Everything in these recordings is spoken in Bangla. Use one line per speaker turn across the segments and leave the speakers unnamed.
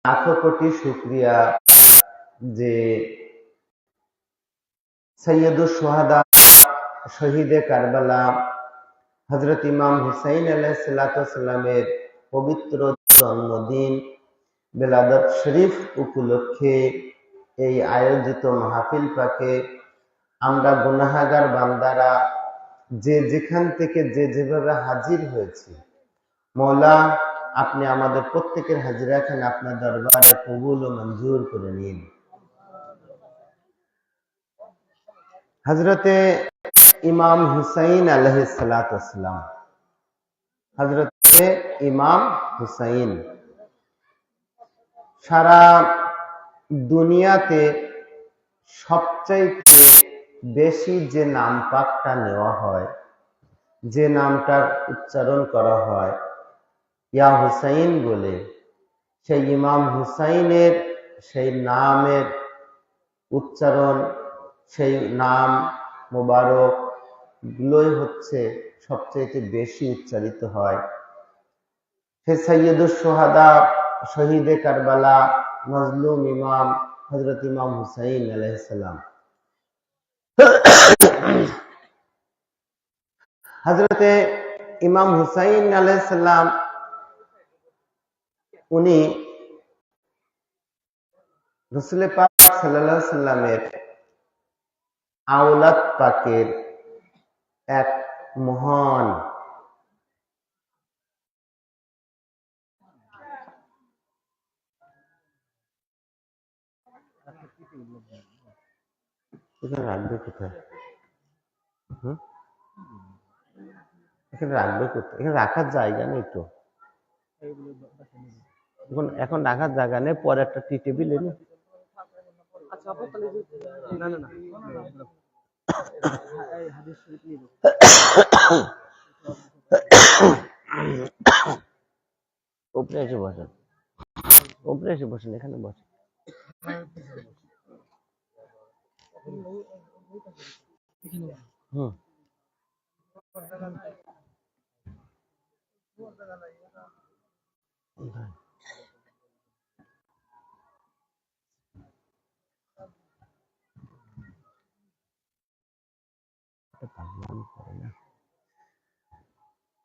লাখো কোটি শুকরিয়া যে সৈয়দুস শুহাদা শহীদে কারবালা হযরত ইমাম হুসাইন আলাইহিসসালামের পবিত্র জন্মদিন বেলাদত শরীফ উপলক্ষে এই আয়োজিত মাহফিল পাকে আমরা গুনাহগার বান্দারা যে যেখান থেকে যে যেভাবে হাজির হয়েছি, মওলা আপনি আমাদের প্রত্যেকের হাজিরাখানে আপনার দরবারে কবুল ও মঞ্জুর করে নিন। হযরতে ইমাম হুসাইন আলাইহিস সালাতু ওয়াস সালাম, হযরতে ইমাম হুসাইন সারা দুনিয়াতে সবচাইতে বেশি যে নাম পাকটা নেওয়া হয়, যে নামটার উচ্চারণ করা হয় ইয়া হুসাইন বলে, সেই ইমাম হুসাইনের সেই নামের উচ্চারণ, সেই নাম মোবারক গুলোই হচ্ছে সবচেয়ে বেশি উচ্চারিত হয়। সে সৈয়দুস শুহাদা শহীদে কারবালা মজলুম ইমাম হযরত ইমাম হুসাইন আলাইহিস সালাম। হযরতে ইমাম হুসাইন আলাইহিস সালাম উনি রাসূল পাক সাল্লাল্লাহু আলাইহি সাল্লামের আওলাদ পাকের এক মহান এখানে রাখবে কোথায়? এখানে রাখবে কোথায়? এখানে রাখার জায়গা নেই তো, এখন রাখার জায়গা নেই, পরে একটা টি টেবিল এনে উপরে এসে বসেন, উপরে এসে বসেন, এখানে বসেন।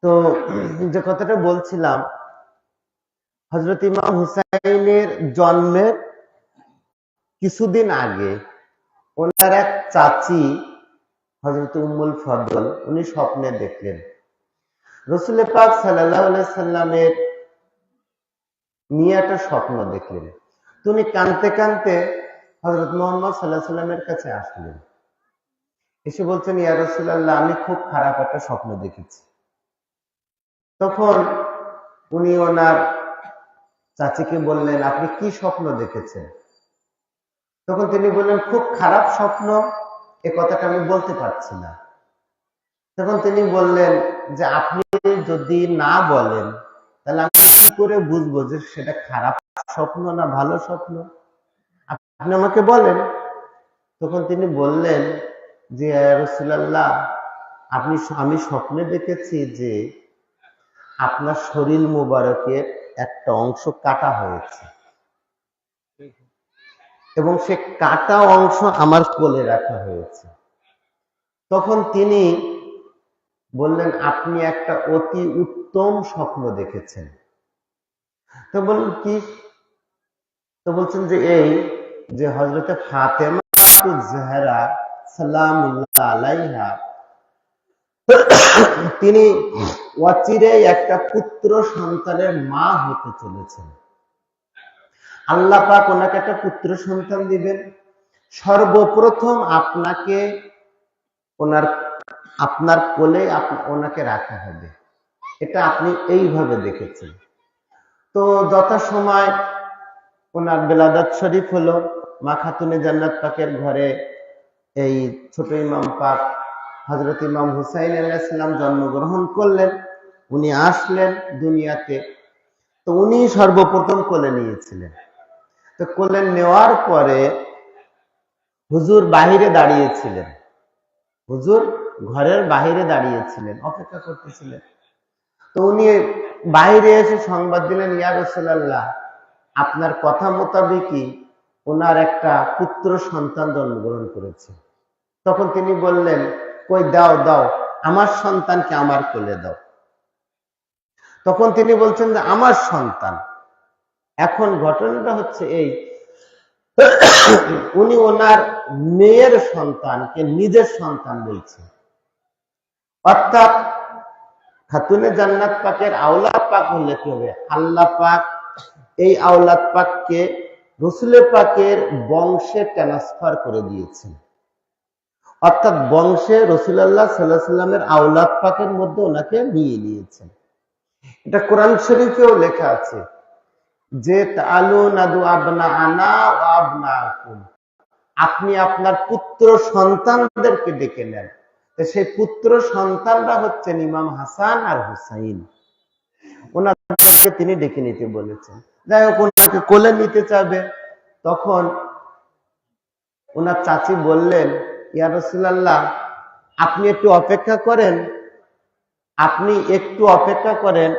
তো যে কথাটা বলছিলাম, হযরত ইমাম হুসাইনের জন্মের কিছুদিন আগে ওনার এক চাচি হযরত উম্মুল ফদল উনি স্বপ্নে দেখলেন রাসূল পাক সাল্লাল্লাহু আলাইহি সাল্লামের নিয়ে একটা স্বপ্ন দেখলেন। তো উনি কাঁদতে কাঁদতে হযরত মুহাম্মদ সাল্লাল্লাহু আলাইহি সাল্লামের কাছে আসলেন, এসে বলছেন, ইয়া রাসূলুল্লাহ, আমি খুব খারাপ একটা স্বপ্ন দেখেছি। তখন উনি ওনার চাচিকে বললেন, আপনি কি স্বপ্ন দেখেছেন? তখন তিনি বললেন, খুব খারাপ স্বপ্ন, এ কথাটা আমি বলতে পারছি না। তখন তিনি বললেন যে আপনি যদি না বলেন তাহলে আমি কি করে বুঝবো যে সেটা খারাপ স্বপ্ন না ভালো স্বপ্ন? আপনি আমাকে বলেন। তখন তিনি বললেন যে ইয়া রাসূলুল্লাহ, আমি স্বপ্নে দেখেছি যে আপনার শরীর মুবারকের একটা অংশ কাটা হয়েছে এবং সে কাটা অংশ আমার কোলে রাখা হয়েছে। তখন তিনি বললেন, আপনি একটা অতি উত্তম স্বপ্ন দেখেছেন। তো বললেন কি? তো বলছেন যে এই যে হযরতে ফাতেমা জাহরা সালামুল্লাহ আলাইহা তিনি অচিরেই একটা পুত্র সন্তানের মা হতে চলেছেন। আল্লাহ পাক ওনাকে একটা পুত্র সন্তান দিবেন। সর্বপ্রথম আপনাকে আপনার কোলে ওনাকে রাখা হবে, এটা আপনি এইভাবে দেখেছেন। তো যথাসময় ওনার বেলাদাত শরীফ হলো, মা খাতুনে জান্নাত পাকের ঘরে এই ছোট ইমাম পাক হযরত ইমাম হুসাইন আলাইহিস সালাম জন্মগ্রহণ করলেন। উনি আসলেন দুনিয়াতে, তো উনি সর্বপ্রথম কোলে নিয়েছিলেন। তো কোলে নেওয়ার পরে হুজুর বাহিরে দাঁড়িয়েছিলেন, হুজুর ঘরের বাহিরে দাঁড়িয়েছিলেন, অপেক্ষা করতেছিলেন। তো উনি বাইরে এসে সংবাদ দিলেন, ইয়া রাসূলুল্লাহ, আপনার কথা মোতাবেকই ওনার একটা পুত্র সন্তান জন্মগ্রহণ করেছে। তখন তিনি বললেন, কই দাও দাও, আমার সন্তানকে আমার কোলে দাও। তখন তিনি বলছেন যে আমার সন্তান। এখন ঘটনাটা হচ্ছে এই, উনি ওনার মেয়ের সন্তানকে নিজের সন্তান বলছেন। অর্থাৎ খাতুনে জান্নাত পাকের আওলাদ পাক হলে কি হবে, আল্লাহ পাক এই আওলাদ পাককে রসুলের পাকের বংশে ট্রান্সফার করে দিয়েছেন। অর্থাৎ বংশে রাসূলুল্লাহ সাল্লাল্লাহু আলাইহি সাল্লামের আওলাদ পাকের মধ্যে ওনাকে নিয়ে নিয়েছেন। এটা কোরআন শরীফেও লেখা আছে যে তাআলু নাদু আবনাআনা ওয়া আবনাআকুম, আপনি আপনার পুত্র সন্তানদেরকে ডেকে নেন। সেই পুত্র সন্তানরা হচ্ছেন ইমাম হাসান আর হুসাইন। ওনাদেরকে তিনি ডেকে নিতে বলেছেন। যাই হোক, ওনাকে কোলে নিতে চাবে। তখন ওনার চাচি বললেন, ইয়া রাসূলুল্লাহ, আপনি একটু অপেক্ষা করেন, আপনি একটু অপেক্ষা করেন,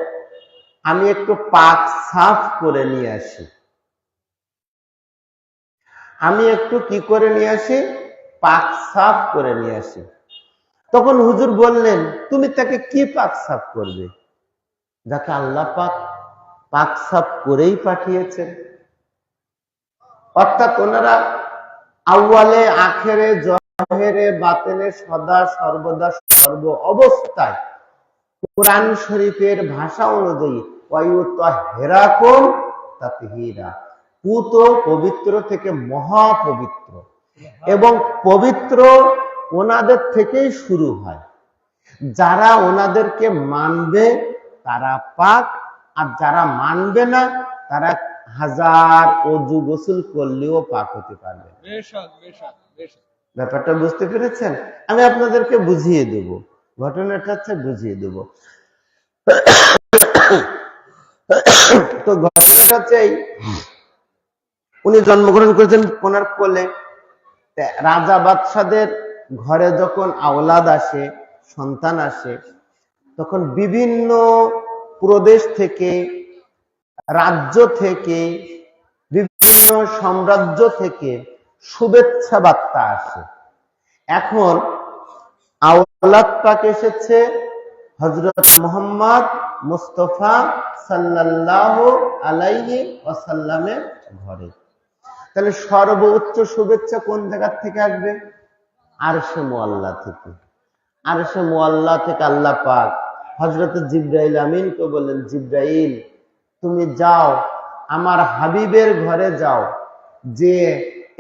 আমি একটু পাক সাফ করে নিয়ে আসি। আমি একটু কি করে নিয়ে আসি? পাক সাফ করে নিয়ে আসি। তখন হুজুর বললেন, তুমি তাকে কি পাক সাফ করবে, যাকে আল্লাহ পাক পাক সাফ করেই পাঠিয়েছেন। অর্থাৎ ওনারা আউয়ালে আখেরে জহেরে বাতেনে সদা সর্বদা সর্ব অবস্থায় কোরআন শরীফের ভাষা অনুযায়ী ওয়ায়ুতাহহিরাকুম তাতহীরা, পুত পবিত্র থেকে মহাপবিত্র, এবং পবিত্র ওনাদের থেকেই শুরু হয়। যারা ওনাদেরকে মানবে তারা পাক, আর যারা মানবে না তারা হাজার ওযু গোসল করলেও পাক হতে পারবে। ব্যাপারটা বুঝতে পেরেছেন? আমি আপনাদেরকে বুঝিয়ে দেব, ঘটনাটা হচ্ছে বুঝিয়ে দেব। তো ঘটনাটা হচ্ছে উনি জন্মগ্রহণ করেছেন ওনার কোলে। রাজা বাদশাদের ঘরে যখন আওলাদ আসে, সন্তান আসে, তখন বিভিন্ন প্রদেশ থেকে, রাজ্য থেকে, বিভিন্ন সাম্রাজ্য থেকে শুভেচ্ছা বার্তা আসে। এখন আওলাদ পাক এসেছে হযরত মুহাম্মদ মুস্তাফা সাল্লাল্লাহু আলাইহি ওয়াসাল্লামের ঘরে। তাহলে সর্বোচ্চ শুভেচ্ছা কোন জায়গা থেকে আসবে? আরশে মুআল্লা থেকে। আরশে মুআল্লা থেকে আল্লাহ পাক হযরত জিবরাইল আমিনকে বললেন, জিবরাইল তুমি যাও আমার হাবিবের ঘরে যাও, যে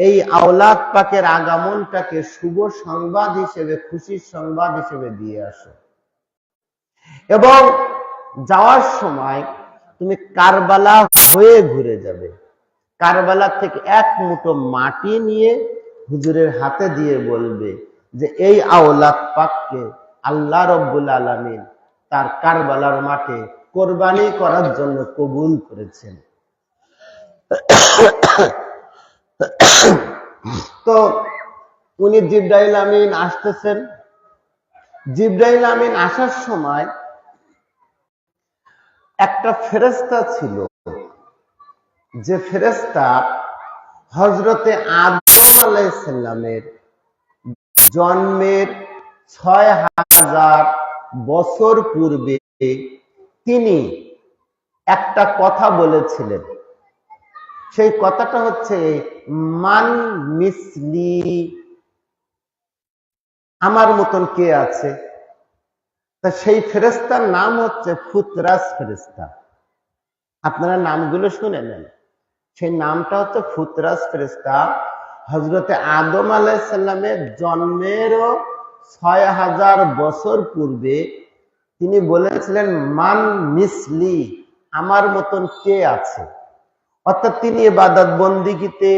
এই আওলাদ পাকের আগমনটাকে শুভ সংবাদ হিসেবে, খুশির সংবাদ হিসেবে দিয়ে আসো। এবং যাওয়ার সময় তুমি কারবালা হয়ে ঘুরে যাবে। কারবালা থেকে এক মুঠো মাটি নিয়ে হুজুরের হাতে দিয়ে বলবে যে এই আওলাদ পাককে আল্লাহ রব্বুল আলামিন তার কারবালার মাঠে কোরবানি করার জন্য কবুল করেছেন। তো উনি জিবরাইল আমিন আসতেছেন। জিবরাইল আমিন আসার সময় একটা ফেরেশতা ছিল, যে ফেরেশতা হযরতে আদম আলাইহিস সালামের জন্মের ৬০০০ বছর পূর্বে তিনি একটা কথা বলেছিলেন। সেই কথাটা হচ্ছে, মান মিসলি, আমার মতন কে আছে? তা সেই ফেরেশতার নাম হচ্ছে ফুতরাস ফেরেশতা। আপনারা নামগুলো শুনে নেন। সেই নামটা হচ্ছে ফুতরাস ফেরেশতা। হযরতে আদম আলাইহিস সালামের জন্মেরও ৬০০০ বছর পূর্বে তিনি বলেছিলেন, মান মিসলি, আমার মতন কে আছে? অর্থাৎ তিনি ইবাদত বন্দিগিতে,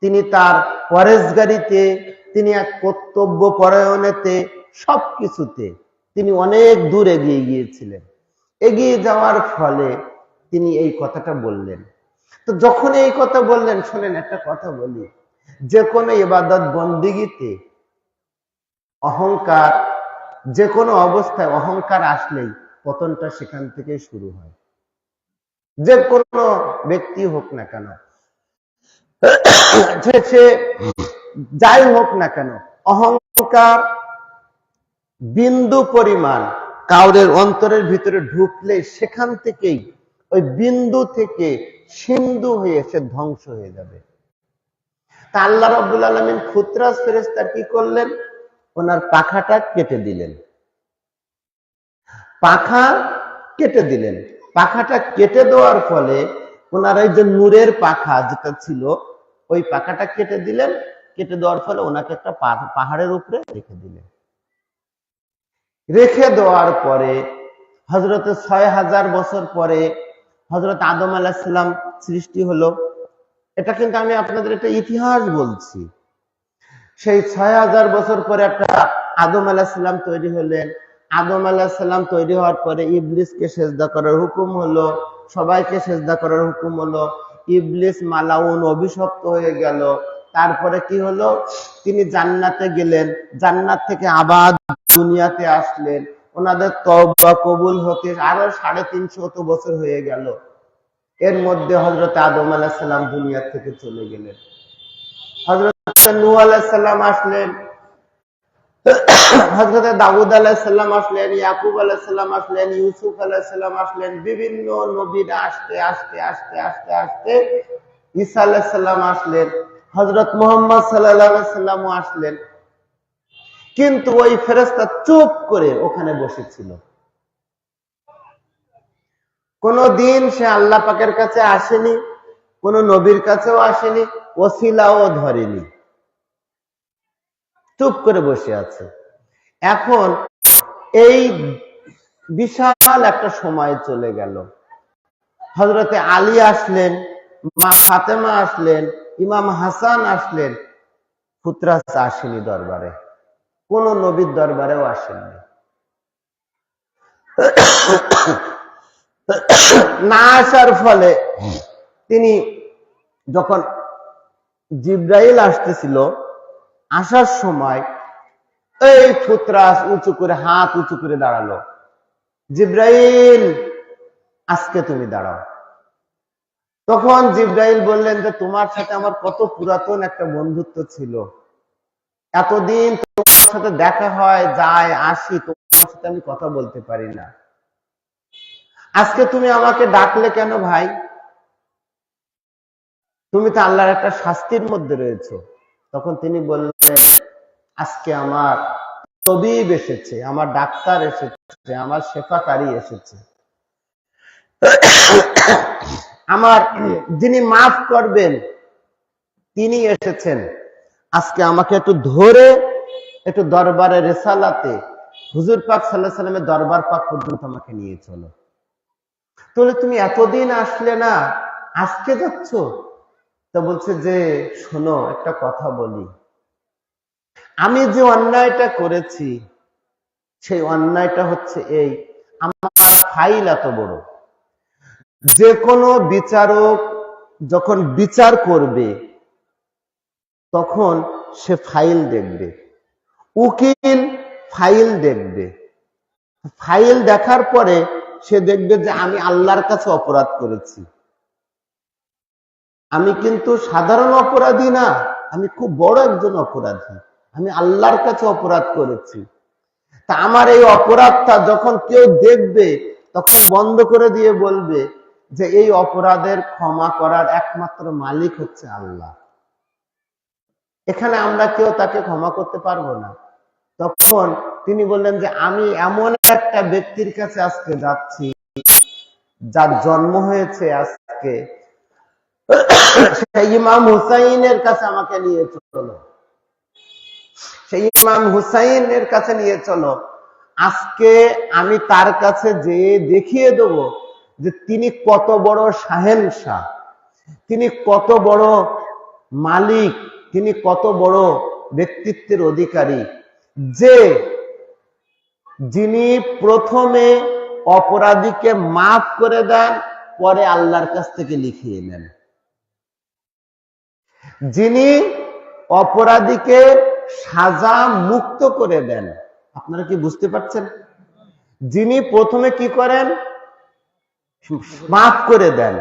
তিনি তার পরেশগারিতে, তিনি এক কর্তব্য পরায়ণেতে, সবকিছুতে তিনি অনেক দূর এগিয়ে গিয়েছিলেন। এগিয়ে যাওয়ার ফলে তিনি এই কথাটা বললেন। তো যখন এই কথা বললেন, শোনেন একটা কথা বলি, যে কোনো ইবাদত বন্দিগিতে অহংকার, যে কোনো অবস্থায় অহংকার আসলেই পতনটা সেখান থেকে শুরু হয়। যে কোনো ব্যক্তি হোক না কেন, সে যাই হোক না কেন, অহংকার বিন্দু পরিমাণ কাউরের অন্তরের ভিতরে ঢুকলে সেখান থেকেই ওই বিন্দু থেকে সিন্ধু হয়ে সে ধ্বংস হয়ে যাবে। তা আল্লাহ রাব্বুল আলামিন খুতরাজ ফেরেশতা কি করলেন? ওনার পাখাটা কেটে দিলেন। পাখা কেটে দিলেন। পাখাটা কেটে দেওয়ার ফলে ওনার এই যে নূরের পাখা যেটা ছিল, ওই পাখাটা কেটে দিলেন। কেটে দেওয়ার ফলে ওনাকে একটা পাহাড়ের উপরে রেখে দিলেন। রেখে দেওয়ার পরে হযরতে ৬০০০ বছর পরে হযরত আদম আলাইহিস সালাম সৃষ্টি হলো। এটা কিন্তু আমি আপনাদের একটা ইতিহাস বলছি। সেই ৬০০০ বছর পরে একটা আদম আলাইহিস সালাম তৈরি হলেন। আদম আলাইহিস সালাম তৈরি হওয়ার পরে ইবলিসকে সেজদা করার হুকুম হলো, সবাইকে সেজদা করার হুকুম হলো। ইবলিস মালাউন অভিশপ্ত হয়ে গেল। তারপরে কি হলো? তিনি জান্নাতে গেলেন, জান্নাত থেকে আবার দুনিয়াতে আসলেন। ওনাদের তওবা কবুল হতে আরো ৩৫০ বছর হয়ে গেল। এর মধ্যে হযরত আদম আলাইহিস সালাম দুনিয়া থেকে চলে গেলেন। হযরত নূহ আলাইহিস সালাম আসলেন, হযরত দাউদ আলাইহিস সালাম আসলেন, ইয়াকুব আলাইহিস সালাম আসলেন, ইউসুফ আলাইহিস সালাম আসলেন। বিভিন্ন নবীরা আসতে আসতে আসতে আসতে আসতে ঈসা আলাইহিস সালাম আসলেন, হযরত মুহাম্মদ সাল্লাল্লাহু আলাইহি সাল্লামও আসলেন। কিন্তু ওই ফেরেশতা চুপ করে ওখানে বসেছিল। কোনদিন সে আল্লাহ পাকের কাছে আসেনি, কোন নবীর কাছেও আসেনি, ওসিলাও ধরেনি, চুপ করে বসে আছে। এখন এই বিশাল একটা সময় চলে গেল। হযরতে আলী আসলেন, মা ফাতেমা আসলেন, ইমাম হাসান আসলেন, খুতরাজ আসেনি দরবারে, কোন নবীর দরবারেও আসেননি। না আসার ফলে তিনি যখন জিবরাইল আসতেছিল, আসার সময় এই খুতরাজ উঁচু করে হাত উঁচু করে দাঁড়ালো, জিবরাইল আজকে তুমি দাঁড়াও। তখন জিবরাইল বললেন যে তোমার সাথে আমার কত পুরাতন একটা বন্ধুত্ব ছিল, এতদিন তোমার সাথে দেখা হয়, যায় আসি, তোমার সাথে আমি কথা বলতে পারি না, আজকে তুমি আমাকে ডাকলে কেন ভাই? তুমি তো আল্লাহর একটা শাস্তির মধ্যে রয়েছো। তখন তিনি বললেন, আজকে আমার তবিব এসেছে, আমার ডাক্তার এসেছে, আমার শেফাকারী এসেছে, আমার যিনি মাফ করবেন তিনি এসেছেন। আজকে আমাকে একটু ধরে একটু দরবারে রেসালাতে হুজুর পাক সাল্লাল্লাহু আলাইহি সাল্লামের দরবার পাক পর্যন্ত আমাকে নিয়ে চলো। তাহলে তুমি এতদিন আসলে না, আজকে যাচ্ছ? তো বলছে যে শোনো, একটা কথা বলি, আমি যে অন্যায়টা করেছি সেই অন্যায়টা হচ্ছে এই, আমার ফাইল এত বড়, যে কোনো বিচারক যখন বিচার করবে তখন সে ফাইল দেখবে, উকিল ফাইল দেখবে, ফাইল দেখার পরে সে দেখবে যে আমি আল্লাহর কাছে অপরাধ করেছি, আমি কিন্তু সাধারণ অপরাধী না, আমি খুব বড় একজন অপরাধী, আমি আল্লাহর কাছে অপরাধ করেছি। তা আমার এই অপরাধটা যখন কেউ দেখবে তখন বন্ধ করে দিয়ে বলবে যে এই অপরাধের ক্ষমা করার একমাত্র মালিক হচ্ছে আল্লাহ, এখানে আমরা কেউ তাকে ক্ষমা করতে পারবো না। তখন তিনি বললেন যে আমি এমন একটা ব্যক্তির কাছে আজকে যাচ্ছি যার জন্ম হয়েছে আজকে, সেই ইমাম হুসাইনের কাছে আমাকে নিয়ে চলো, সেই ইমাম হুসাইনের কাছে নিয়ে চলো। আজকে আমি তার কাছে যেয়ে দেখিয়ে দেব যে তিনি কত বড় শাহেনশাহ, তিনি কত বড় মালিক, তিনি কত বড় ব্যক্তিত্বের অধিকারী, যে যিনি প্রথমে অপরাধীকে মাফ করে দেন, পরে আল্লাহর কাছ থেকে লিখিয়ে নেন, যিনি অপরাধীকে সাজা মুক্ত করে দেন। আপনারা কি বুঝতে পারছেন? যিনি প্রথমে কি করেন, মাফ করে দেন।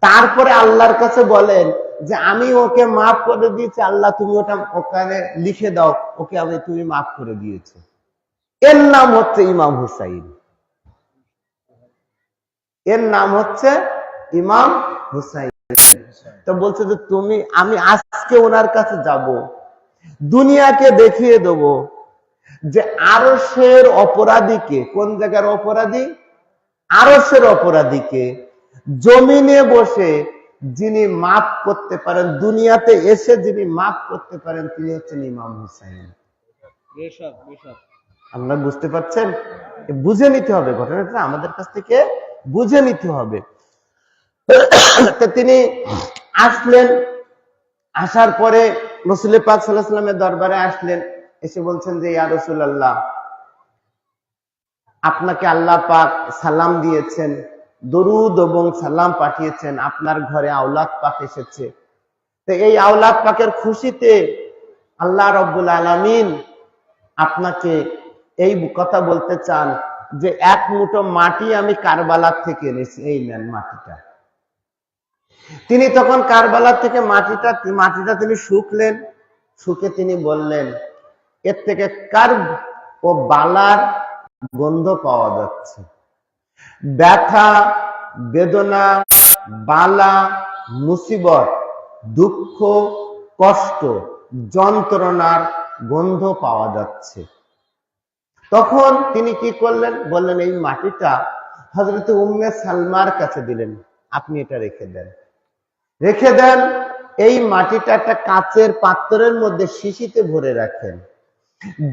তারপরে আল্লাহর কাছে বলেন যে আমি ওকে মাফ করে দিয়েছি, আল্লাহ তুমি ওটা ওখানে লিখে দাও, ওকে আমি তুমি মাফ করে দিয়েছো। এর নাম হচ্ছে ইমাম হুসাইন, এর নাম হচ্ছে ইমাম হুসাইন। তো বলছে যে আমি আজকে ওনার কাছে যাব, দুনিয়াকে দেখিয়ে দেব যে আরশের অপরাধীকে, কোন জায়গার অপরাধী? আরশের অপরাধীকে জমিনে বসে যিনি মাফ করতে পারেন, দুনিয়াতে এসে যিনি মাফ করতে পারেন, তিনি হচ্ছেন ইমাম হুসাইন। আপনারা বুঝতে পারছেন? বুঝে নিতে হবে, ঘটনাটা আমাদের কাছ থেকে বুঝে নিতে হবে। তো তিনি আসলেন, আসার পরে রাসূল পাক সাল্লাল্লাহু আলাইহি ওয়াসাল্লামের দরবারে আসলেন, এসে বলছেন যে ইয়া রাসূলুল্লাহ, আপনাকে আল্লাহ পাক সালাম দিয়েছেন, দরুদ এবং সালাম পাঠিয়েছেন, আপনার ঘরে আওলাদ পাক এসেছে। তো এই আওলাদ পাকের খুশিতে আল্লাহ রাব্বুল আলামিন আপনাকে এই কথা বলতে চান যে এক মুঠো মাটি আমি কারবালার থেকে এনেছি, এই নেন মাটিটা। তিনি তখন কারবালার থেকে মাটিটা তিনি শুকলেন, শুকে তিনি বললেন, এর থেকে কার্ব ও বালার গন্ধ পাওয়া যাচ্ছে। ব্যথা, বেদনা, বালা, মুসিবত, দুঃখ, কষ্ট, যন্ত্রণার গন্ধ পাওয়া যাচ্ছে। তখন তিনি কি করলেন? বললেন এই মাটিটা হযরত উম্মে সালমার কাছে দিলেন, আপনি এটা রেখে দেন, রেখে দেন। এই মাটিটা একটা কাচের পাত্রের মধ্যে শিশিতে ভরে রাখেন।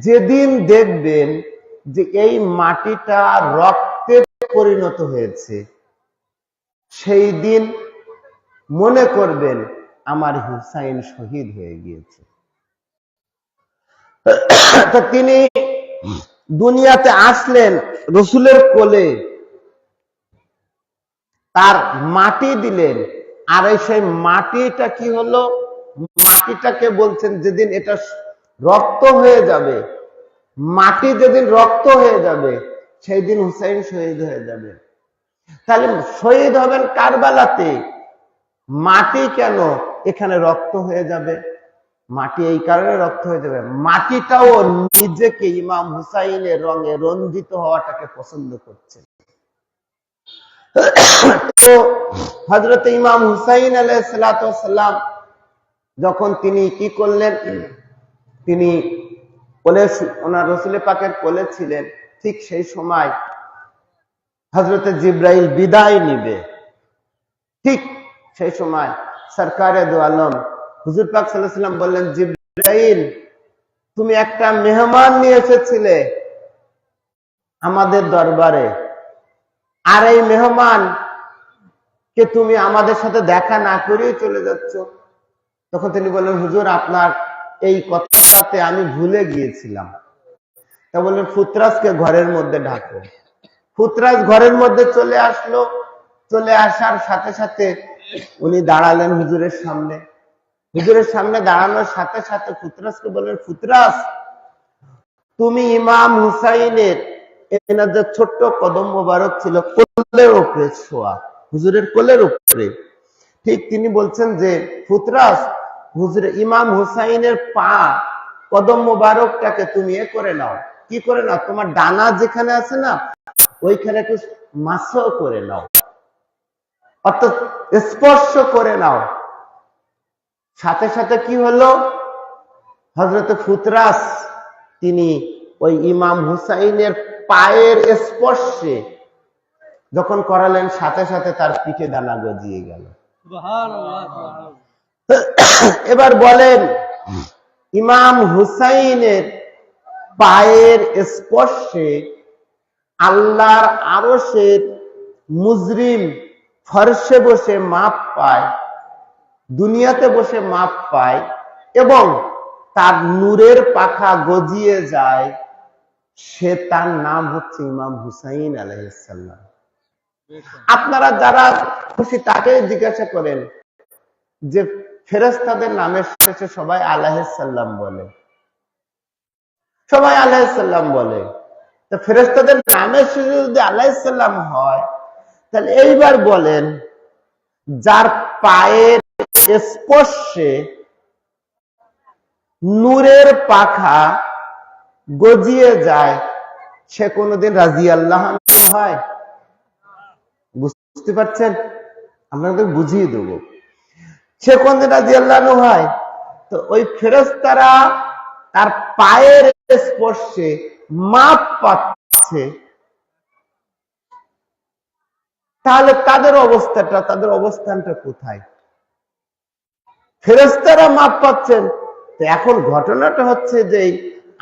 যেদিন দেখবেন যে এই মাটিটা রক্তে পরিণত হয়েছে, সেই দিন মনে করবেন আমার হুসাইন শহীদ হয়ে গিয়েছে। তো তিনি দুনিয়াতে আসলেন, রসুলের কোলে তার মাটি দিলেন। আর সেই মাটিটা কি হলো? মাটিটাকে বলছেন যেদিন এটা রক্ত হয়ে যাবে, মাটি যেদিন রক্ত হয়ে যাবে, সেই দিন হুসাইন শহীদ হয়ে যাবে। তাহলে শহীদ হবেন কারবালাতে, মাটি কেন এখানে রক্ত হয়ে যাবে? মাটি এই কারণে রক্ত হয়ে যাবে, মাটিটাও নিজেকে ইমাম হুসাইনের রঙে রঞ্জিত হওয়াটাকে পছন্দ করছে। তো হযরত ইমাম হুসাইন আলাইহিস সালাতু ওয়াস সালাম যখন তিনি কি করলেন, তিনি কোলে, ওনার রাসূল পাকের কোলে ছিলেন, ঠিক সেই সময় হযরত জিবরাইল বিদায় নিবে। ঠিক সেই সময় সরকারে দু আলম হুজুর পাক সাল্লাল্লাহু আলাইহি ওয়াসাল্লাম বললেন, জিবরাইল তুমি একটা মেহমান নিয়ে এসেছিলে আমাদের দরবারে, আর এই মেহমান কে তুমি আমাদের সাথে দেখা না করেই চলে যাচ্ছ। তখন তিনি বললেন, হুজুর আপনার এই কথাতে আমি ভুলে গিয়েছিলাম। তা বললেন, ফুতরাজকে ঘরের মধ্যে ডাকো। ফুতরাজ ঘরের মধ্যে চলে আসলো। চলে আসার সাথে সাথে উনি দাঁড়ালেন হুজুরের সামনে। হুজুরের সামনে দাঁড়ানোর সাথে সাথে ফুতরাজকে বললেন, ফুতরাজ তুমি ইমাম হুসাইনের এনার যে ছোট্ট কদম মোবারক ছিল কোলের উপরে শোয়া, হুজুরের কোলের উপরে, ঠিক তিনি বলছেন যে ফুতরাজ হুজুর ইমাম হুসাইনের পা কদম মোবারকটাকে তুমি এ করে নাও, কি করে নাও, তোমার ডানা যেখানে আছে না ওইখানে একটু মাসহ করে নাও, অর্থাৎ স্পর্শ করে নাও। সাথে সাথে কি হলো, হযরত ফুতরাজ তিনি ওই ইমাম হুসাইনের পায়ের স্পর্শে যখন করালেন, সাথে সাথে তার পিঠে দানা গজিয়ে গেল। এবার বলেন, ইমাম হুসাইনের পায়ের স্পর্শে আল্লাহর আরশের মুজরিম ফরশে বসে মাপ পায়, দুনিয়াতে বসে মাপ পায়, এবং তার নূরের পাখা গজিয়ে যায়, সে তার নাম হচ্ছে ইমাম হুসাইন আলাইহিস সালাম। আপনারা যারা খুশি তাকে জিজ্ঞাসা করেন যে ফেরেশতাদের নামের শেষে সবাই আলাইহিস সালাম বলে, সবাই আলাইহিস সালাম বলে। তো ফেরেশতাদের নামের শেষে যদি আলাইহিস সালাম হয়, তাহলে এইবার বলেন, যার পায়ের স্পর্শে নূরের পাখা গজিয়ে যায়, সে কোনোদিন রাদিয়াল্লাহু আনহু হয়? বুঝতে পারছেন? আপনাদের বুঝিয়ে দেবো, সে কোনদিন রাদিয়াল্লাহু আনহু হয়? তো ওই ফেরেশতারা তার পায়ের স্পর্শে মাপ পাচ্ছে, তাহলে তাদের অবস্থানটা কোথায়? ফেরেশতারা মাপ পাচ্ছেন। তো এখন ঘটনাটা হচ্ছে যে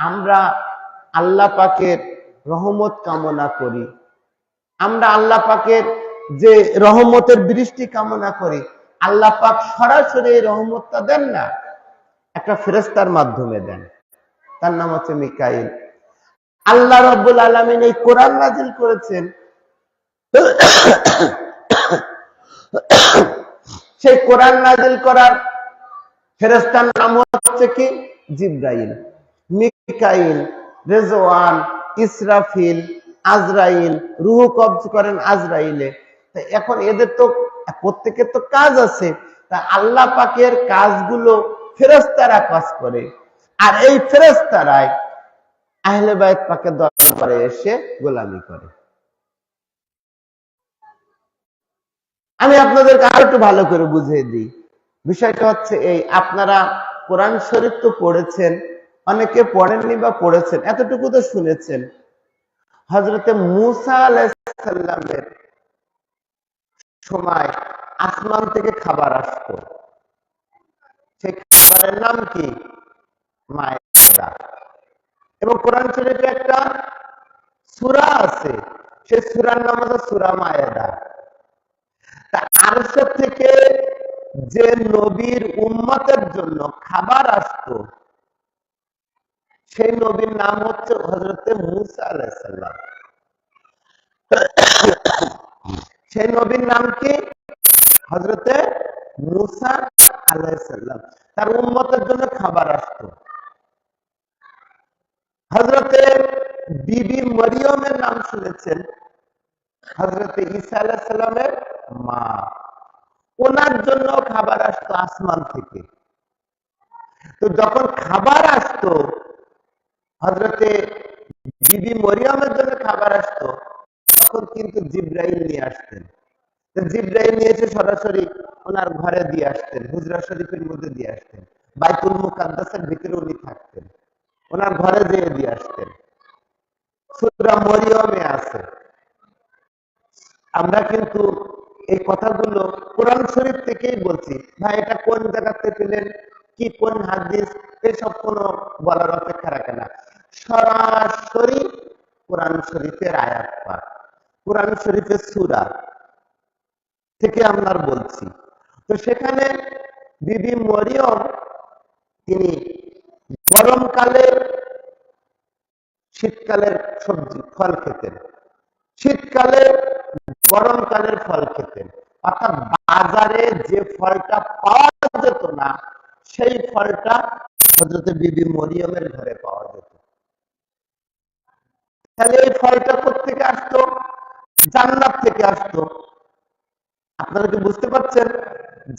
আমরা আল্লাহ পাকের রহমত কামনা করি, আমরা আল্লাহ পাকের যে রহমতের বৃষ্টি কামনা করি, আল্লাহ পাক সরাসরি এই রহমতটা দেন না, একটা ফেরেশতার মাধ্যমে দেন, তার নাম হচ্ছে মিকাইল। আল্লাহ রাব্বুল আলামিন এই কোরআন নাজিল করেছেন, সেই কোরআন নাজিল করার ফেরেশতার নাম হচ্ছে কি? জিবরাইল, মিকাইল, রেজওয়ান, ইসরাফিল, আজরাইল, রূহ কবজ করেন আজরাইলে। এখন এদের তো প্রত্যেকের তো কাজ আছে, তা আল্লাহ পাকের কাজগুলো ফেরেশতারা কাজ করে, আর এই ফেরেশতারাই আহলে বাইত পাকের দরবারে এসে গোলামি করে। আমি আপনাদেরকে আরো একটু ভালো করে বুঝিয়ে দিই। বিষয়টা হচ্ছে এই, আপনারা কোরআন শরীফ তো পড়েছেন, অনেকে পড়েননি বা পড়েছেন, এতটুকু তো শুনেছেন, হযরতে মূসা আলাইহিস সালামের সময় আসমান থেকে খাবার আসতো, সেই খাবারের নাম কি? মায়েদা। এবং কোরআন শরীফে একটা সূরা আছে, সেই সূরার নাম হচ্ছে সূরা মায়েদা। তা আরশ থেকে যে নবীর উম্মতের জন্য খাবার আসতো, সেই নবীর নাম হচ্ছে হযরতে মূসা আলাইহিস সালাম। সেই নবীর নাম কি? হযরতে মূসা আলাইহিস সালাম। তার উম্মতের জন্য খাবার আসতো। হযরতে বিবি মরিয়মের নাম শুনেছেন? হযরতে ঈসা আলাইহিস সালামের মা, ওনার জন্য খাবার আসতো আসমান থেকে। তো যখন খাবার আসতো, হযরতে বিবি মরিয়মের জন্য খাবার আসতো, তখন কিন্তু জিবরাইল নিয়ে আসতেন। জিবরাইল নিয়ে এসে সরাসরি ওনার ঘরে দিয়ে আসতেন, হুজরা শরীফের মধ্যে দিয়ে আসতেন, বাইতুল মুকাদ্দাসের ভিতরে উনি থাকতেন, ওনার ঘরে যেয়ে দিয়ে আসতেন। সূরা মরিয়মে আছে। আমরা কিন্তু এই কথাগুলো কোরআন শরীফ থেকেই বলছি। ভাই এটা কোন জায়গাতে পেলেন, কি কোন হাদিস, এসব কোনো বলার অপেক্ষা রাখে না, সরাসরি কোরআন শরীফের আয়াত পাক, কোরআন শরীফের সূরা থেকে আমরা বলছি। তো সেখানে বিবি মরিয়ম তিনি গরমকালে শীতকালের সবজি ফল খেতেন, শীতকালে গরমকালের ফল খেতেন, অর্থাৎ বাজারে যে ফলটা পাওয়া যেত না, সেই ফলটা হযরতে বিবি মরিয়মের ঘরে পাওয়া যেত। তাহলে এই ফলটা কোত্থেকে আসতো? জান্নাত থেকে আসতো। আপনারা কি বুঝতে পারছেন?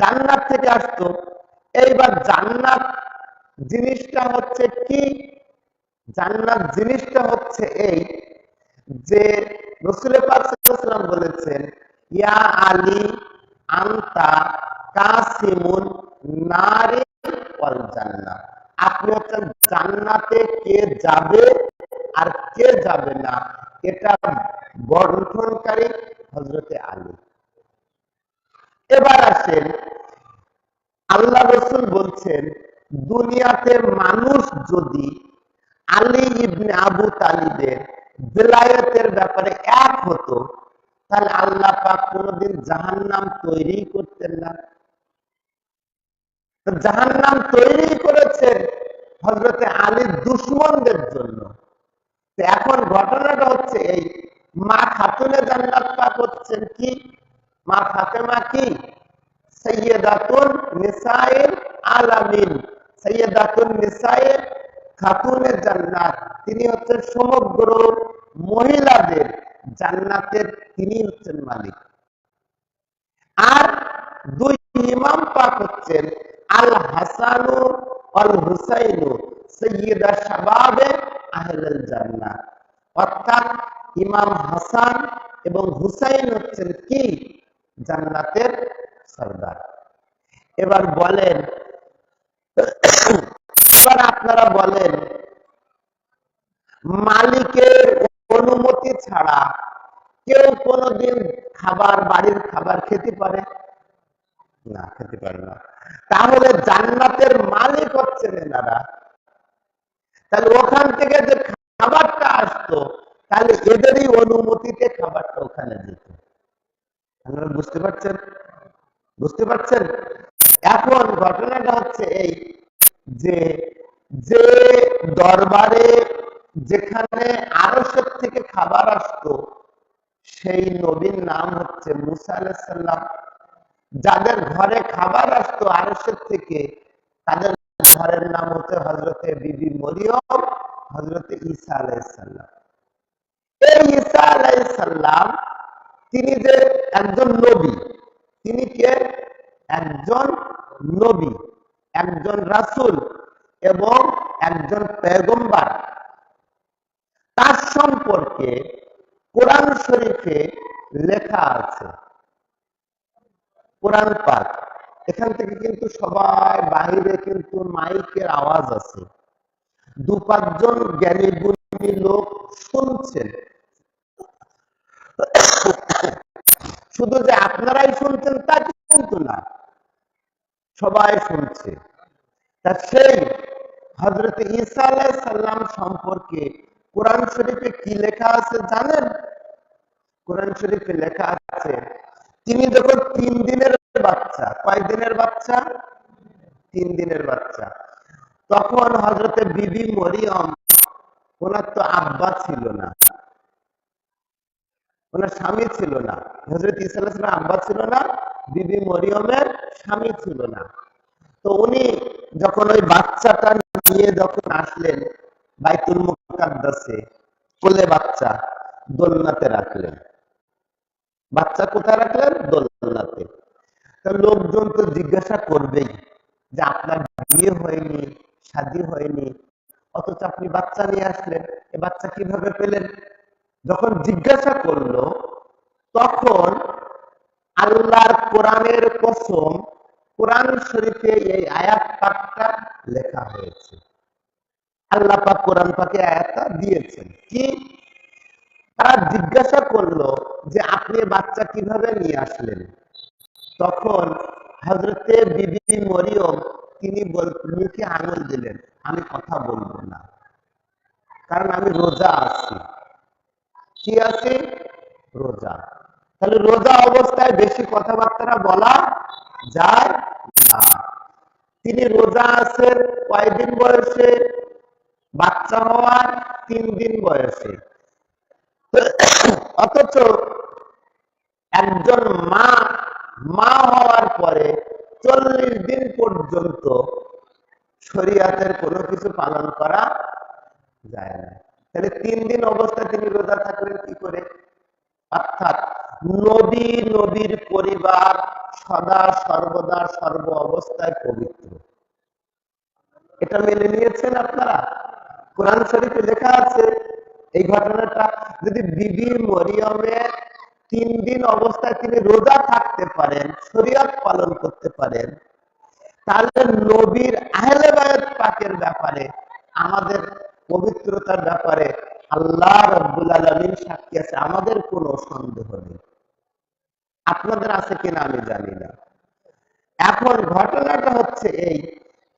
জান্নাত থেকে আসতো। এইবার জান্নাত জিনিসটা হচ্ছে কি? জান্নাত জিনিসটা হচ্ছে এই যে রাসূল পাক সাল্লাল্লাহু আলাইহি ওয়াসাল্লাম বলেছেন, ইয়া আলী আনতা কাসিমুন নারি ওয়াল জান্নাহ, আপনি হচ্ছেন জান্নাতে কে যাবে আর কে যাবে না, এটা বন্টনকারী হযরতে আলী। এবার আসেন, আল্লাহ রাসূল বলছেন, দুনিয়াতে মানুষ যদি আলী ইবনে আবু তালিবের বেলায়েতের ব্যাপারে এক হতো, তাহলে আল্লাহ পাক কোনদিন জাহান্নাম তৈরি করতেন না। জাহান্নাম তৈরি করেছেন হযরতে আলীর দুশমনদের জন্য। এখন ঘটনাটা হচ্ছে এই, মা খাতুনে জান্নাত পাক হচ্ছেন কি? মা ফাতেমা কি? সাইয়্যিদাতুন নিসাইল আলামিন, সাইয়্যিদাতুন নিসাইল খাতুনে জান্নাত। তিনি হচ্ছেন সমগ্র মহিলাদের জান্নাতের, তিনি হচ্ছেন মালিক। দুই ইমাম পাক হচ্ছেন আল হাসানু আল হুসাইনু সাইয়্যিদা শাবাবে আহলুল জান্নাহ, অর্থাৎ ইমাম হাসান এবং হুসাইন হচ্ছেন কি জান্নাতের সরদার। এবার বলেন, এবার আপনারা বলেন, মালিকের অনুমতি ছাড়া কেউ কোনোদিন বাড়ির খাবার খেতে পারে না? খেতে পারে না। তাহলে জান্নাতের মালিক হচ্ছেন এনারা। তাহলে ওখান থেকে যে খাবারটা আসতো, তাহলে এদেরই অনুমতিতে খাবারটা ওখানে যেত। আপনারা বুঝতে পারছেন? বুঝতে পারছেন? এখন ঘটনাটা হচ্ছে এই যে যে দরবারে যেখানে আরশের থেকে খাবার আসতো, সেই নবীর নাম হচ্ছে মুসা আলাইহিস সালাম। যাদের ঘরে খাবার আসতো আরশের থেকে, তাদের ঘরের নাম হচ্ছে হযরতে বিবি মরিয়ম, হযরতে ঈসা আলাইহিস সালাম। এই ঈসা আলাইহিস সালাম তিনি যে একজন নবী, তিনি কে? একজন নবী, একজন রাসূল এবং একজন পয়গম্বর। তার সম্পর্কে কোরআন শরীফে লেখা আছে। কোরআন পাক, এখান থেকে কিন্তু সবাই বাহিরে কিন্তু মাইকের আওয়াজ আছে, 2-5 জন জ্ঞানী গুণী লোক শুনছেন। শুধু যে আপনারাই শুনছেন তা কিন্তু না, সবাই শুনছে। তা সেই হযরত ঈসা আলাইহিস সালাম সম্পর্কে কোরআন শরীফে কি লেখা আছে জানেন? কোরআন শরীফে লেখা আছে, তিনি যখন 3 দিনের বাচ্চা, কয় দিনের বাচ্চা? 3 দিনের বাচ্চা, তখন হযরতে বিবি মরিয়ম, ওনার তো আব্বা ছিল না, ওনার স্বামী ছিল না। হযরত ঈসা আলাইহিস সালাম আব্বা ছিল না, বিবি মরিয়মের স্বামী ছিল না। তো উনি যখন ওই বাচ্চাটা নিয়ে যখন আসলেন বাইতুল মুকাদ্দাসে, কোলে বাচ্চা, দোলনাতে রাখলেন। বাচ্চা কোথায় রাখলেন? দোলনাতে। তো লোকজন তো জিজ্ঞাসা করবেই যে আপনার বিয়ে হয়নি, শাদী হয়নি, অথচ আপনি বাচ্চা নিয়ে আসলেন, এ বাচ্চা কিভাবে পেলেন? যখন জিজ্ঞাসা করলো, তখন আল্লাহর কোরআনের কসম, কোরআন শরীফে এই আয়াত পাকটা লেখা হয়েছে। আল্লাহ পাক কোরআন পাকে আয়াতটা দিয়েছেন কি? তারা জিজ্ঞাসা করলো যে আপনি বাচ্চা কিভাবে নিয়ে আসলেন? তখন হযরতে বিবি মরিয়ম তিনি মুখে আঙুল দিলেন, আমি কথা বলবো না, কারণ আমি রোজা আছি। কি আছি? রোজা। তাহলে রোজা অবস্থায় বেশি কথাবার্তা বলা যায় না। তিনি রোজা আছেন কয়দিন বয়সে? বাচ্চা হওয়ার 3 দিন বয়সে। অথচ একজন মা হওয়ার পরে 40 দিন পর্যন্ত শরীয়তের কোনো কিছু পালন করা যায় না। তাহলে 3 দিন অবস্থায় তিনি রোজা থাকলেন কি করে? অর্থাৎ নবীর পরিবার সদা সর্বদা সর্ব অবস্থায় পবিত্র। এটা মেনে নিয়েছেন আপনারা? কোরআন শরীফে লেখা আছে এই ঘটনাটা। যদি বিবি মরিয়মের 3 দিন অবস্থায় তিনি রোজা থাকতে পারেন, শরীয়ত পালন করতে পারেন, তাহলে নবীর আহলে বায়ত পাকের ব্যাপারে, আমাদের পবিত্রতার ব্যাপারে আল্লাহ রাব্বুল আলামিন সাক্ষী আছে, আমাদের কোনো সন্দেহ নেই। আপনাদের আছে কিনা আমি জানি না। এখন ঘটনাটা হচ্ছে এই,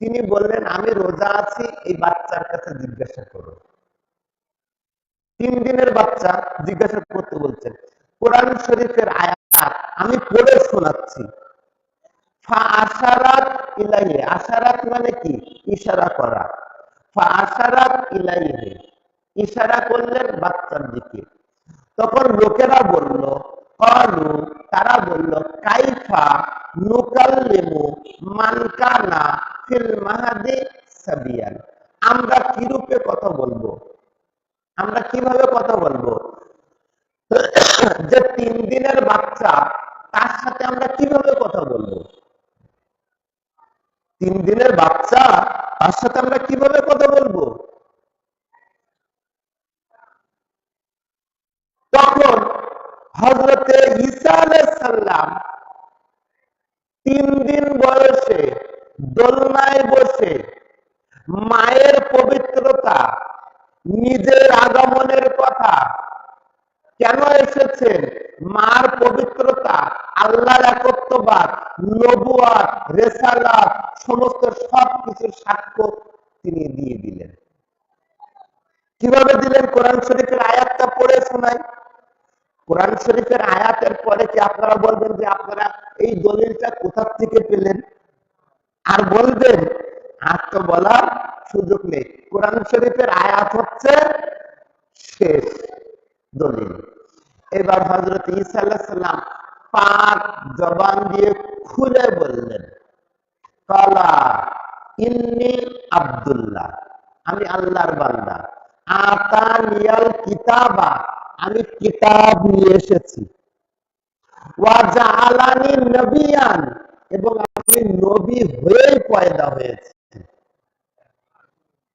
তিনি বললেন আমি রোজা আছি, এই বাচ্চার কাছে জিজ্ঞাসা করো। 3 দিনের বাচ্চা জিজ্ঞাসা করতে বলছেন। কোরআন শরীফের আয়াত আমি পড়ে শোনাচ্ছি। ফাআশারাত ইলাইহি, আশারাত মানে কি? ইশারা করা। ফাআশারাত ইলাইহি, ইশারা করলেন বাচ্চার দিকে। তখন লোকেরা বলল, ক্বালু, তারা বলল, কাইফা নুকাল্লিমু মান কানা ফিল মাহদি সাবিয়ান, আমরা কি রূপে কথা বলবো, আমরা কিভাবে কথা বলবো যে 3 দিনের বাচ্চা তার সাথে আমরা কিভাবে কথা বলবো? 3 দিনের বাচ্চা, তার সাথে আমরা কিভাবে কথা বলবো? তখন হযরতে ঈসা আলাইহিস সালাম 3 দিন বয়সে দোলনায় বসে মায়ের পবিত্রতা, নিজের আগমনের কথা, কেন এসেছেন, মার পবিত্রতা, আল্লাহর একত্ববাদ, নবুয়াত, রিসালাত, সমস্ত সবকিছুর সাক্ষ্য তিনি দিয়ে দিলেন। কিভাবে দিলেন? কোরআন শরীফের আয়াতটা পড়ে শোনাই। কোরআন শরীফের আয়াতের পরে কি আপনারা বলবেন যে আপনারা এই দলিলটা কোথা থেকে পেলেন? আর বলবেন আর তো বলার সুযোগ নেই। কোরআন শরীফের আয়াত হচ্ছে শেষ দলিল। এবার হযরত ঈসা আলাইহিস সালাম পাক জবান দিয়ে খুলে বললেন, কালা ইন্নী আব্দুল্লাহ, আমি আল্লাহর বান্দা, আতানিয়াল কিতাবা, আমি কিতাব নিয়ে এসেছি, ওয়া জাআলানি নবিয়ান, এবং আমি নবী হয়েই পয়দা হয়েছি।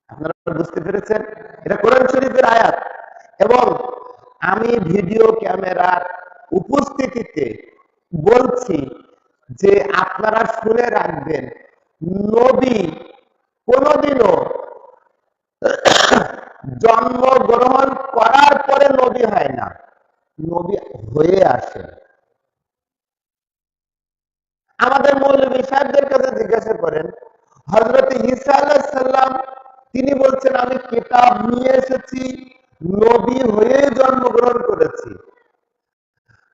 আপনারা বুঝতে পেরেছেন? এটা কোরআন শরীফের আয়াত। এবং আমি ভিডিও ক্যামেরার উপস্থিতিতে বলছি যে আপনারা শুনে রাখবেন, নবী কোনদিনও জন্মগ্রহণ করার পরে নবী হয় না, নবী হয়ে আসে। আমাদের মৌলভী সাহেবদের কাছে জিজ্ঞাসা করেন, হযরত ঈসা আলাইহিস সালাম তিনি বলছেন আমি কিতাব নিয়ে এসেছি, নবী হয়ে জন্মগ্রহণ করেছি।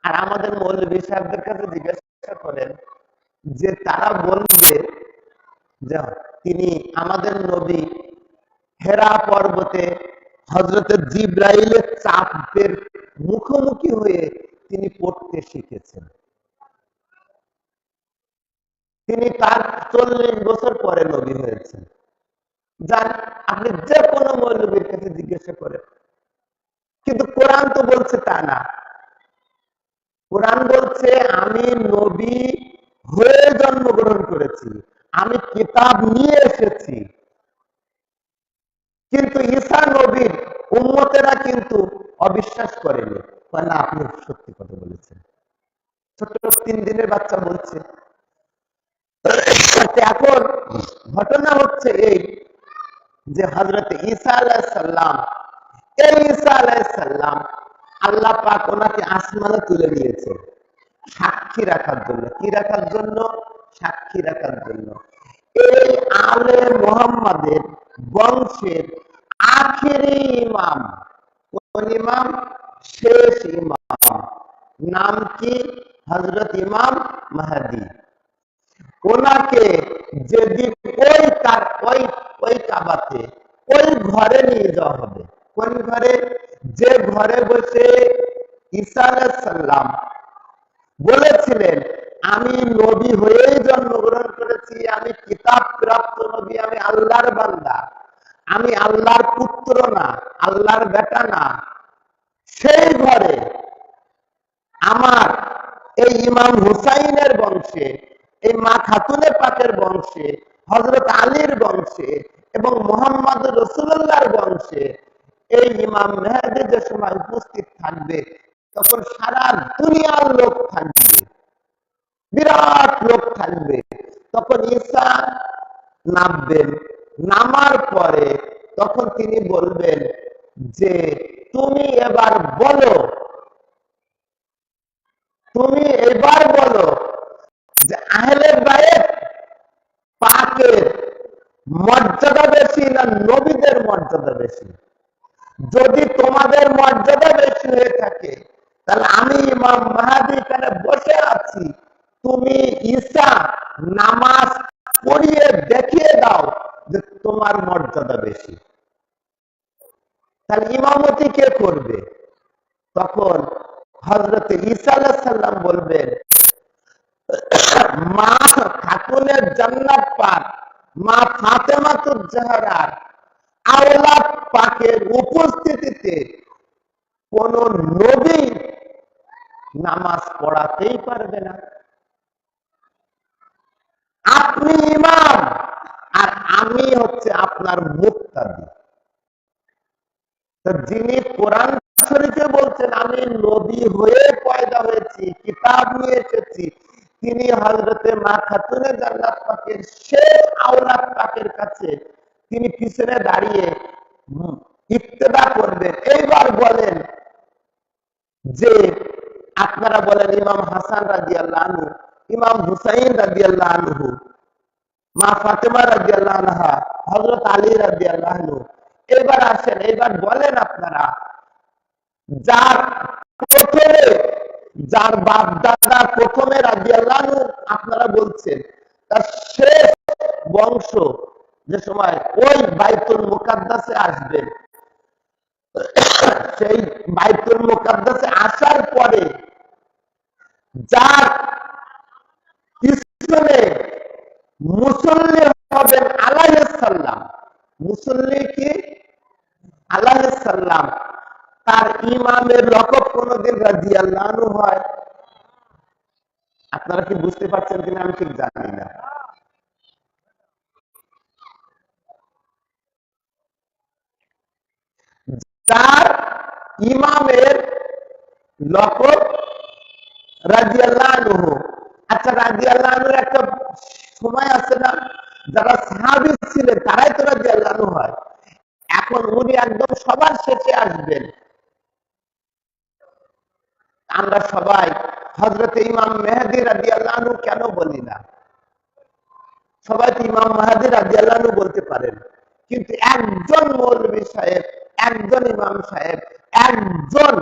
আর আমাদের মৌলভী সাহেবদের কাছে জিজ্ঞাসা করেন যে তারা বলবে যে তিনি আমাদের নবী হেরা পর্বতে হযরতে জিবরাইলের চাপের মুখোমুখি হয়ে তিনি পড়তে শিখেছেন। তিনি তার 40 বছর পরে নবী হয়েছেন। যান আপনি যে কোনো মৌলবীর কাছে জিজ্ঞাসা করেন। কিন্তু কোরআন তো বলছে তা না। কোরআন বলছে আমি নবী হয়ে জন্মগ্রহণ করেছি, আমি কিতাব নিয়ে এসেছি। কিন্তু ঈসা নবীর উম্মতেরা কিন্তু অবিশ্বাস করেনি। না, আপনি সত্যি কথা বলেছেন। ছোট্ট 3 দিনের বাচ্চা বলছে। এখন ঘটনা হচ্ছে এই যে হযরত ঈসা আলাইহিস সালাম, এই ঈসা আলাইহিস সালাম আল্লাহ পাক ওনাকে আসমানে তুলে নিয়েছে সাক্ষী রাখার জন্য। কি রাখার জন্য? সাক্ষী রাখার জন্য। এই আলে মুহাম্মাদের বংশের আখেরি ইমাম, কোন ইমাম? শেষ ইমাম। নাম কি? হযরত ইমাম মাহদী। ওনাকে যেদিন ওই কাবাতে ওই ঘরে নিয়ে যাওয়া হবে। কোন ঘরে? যে ঘরে বসে ঈসা আলাইহিস সালাম বলেছিলেন আমি নবী হয়েই জন্মগ্রহণ করেছি, আমি কিতাব প্রাপ্ত নবী, আমি আল্লাহর বান্দা, আমি আল্লাহর পুত্র না, আল্লাহর বেটা না। সেই ঘরে আমার এই ইমাম হুসাইনের বংশে, এই মা খাতুনে পাকের বংশে, হযরত আলীর বংশে এবং মুহাম্মদ রাসূলুল্লাহর বংশে এই ইমাম মেহেদী যে সময় উপস্থিত থাকবে তখন সারা দুনিয়ার লোক থাকবে, বিরাট লোক থাকবে। তখন ঈসা নামবেন, নামার পরে তখন তিনি বলবেন যে তুমি এবার বলো, তুমি এবার বলো যে আহলে বাইত পাকের মর্যাদা বেশি না নবীদের মর্যাদা বেশি? যদি তোমাদের মর্যাদা বেশি হয়ে থাকে তাহলে আমি ইমাম মাহদী এখানে বসে আছি, তুমি ঈসা নামাজ পড়িয়ে দেখিয়ে দাও যে তোমার মর্যাদা বেশি। তাহলে ইমামতি কে করবে? তখন হযরত ঈসা আলাইহিস সালাম বলবেন মা খাতুনের জান্নাত পাক, মা ফাতেমাতুজ জাহরার আওলাদ পাকের উপস্থিতিতে কোন নবী নামাজ পড়াতেই পারবে না। আপনি ইমাম আর আমি হচ্ছে আপনার মুক্তাদি। যিনি কোরআন শরীফে বলছেন আমি নবী হয়ে পয়দা হয়েছি, কিতাব নিয়ে এসেছি, তিনি হযরতে মা খাতুনে জান্নাত পাকের শেষ আওলাদ পাকের কাছে তিনি পিছনে দাঁড়িয়ে ইক্তেদা করবেন। এইবার বলেন যে আপনারা বলেন ইমাম হাসান রাদিয়াল্লাহু আনহু, ইমাম হুসাইন রাদিয়াল্লাহু আনহু, মা ফাতেমা রাদিয়াল্লাহু আনহা, হযরত আলী রাদিয়াল্লাহু আনহু, এবার আসেন, এবার বলেন আপনারা যার প্রথমে, যার বাপ দাদা প্রথমে রাদিয়াল্লাহু আনহু আপনারা বলছেন, তার শেষ বংশ যে সময় ওই বাইতুল মুকাদ্দাসে আসবেন, সেই বাইতুল মুকাদ্দাসে আসার পরে যার পিছনে মুসল্লি হবেন আলাইহিস সালাম, মুসল্লি কি আলাইহিস সালাম, তার ইমামের লকব কোনদিন রাদিয়াল্লাহু আনহু হয়? আপনারা কি বুঝতে পারছেন কিনা আমি ঠিক জানি না। তার ইমামের লকব রাদিয়াল্লাহু আনহু। আচ্ছা, রাদিয়াল্লাহু আনহুর একটা সময় আছে না, যারা সাহাবী ছিলেন তারাই তো রাদিয়াল্লাহু আনহু হয়। এখন উনি একদম সবার শেষে আসবেন। আমরা সবাই হযরতে ইমাম মেহেদী রাদিয়াল্লাহু আনহু কেন বলি না? সবাই তো ইমাম মাহদী রাদিয়াল্লাহু আনহু বলতে পারেন, কিন্তু একজন মৌলভী সাহেব, একজন ইমাম সাহেব, একজন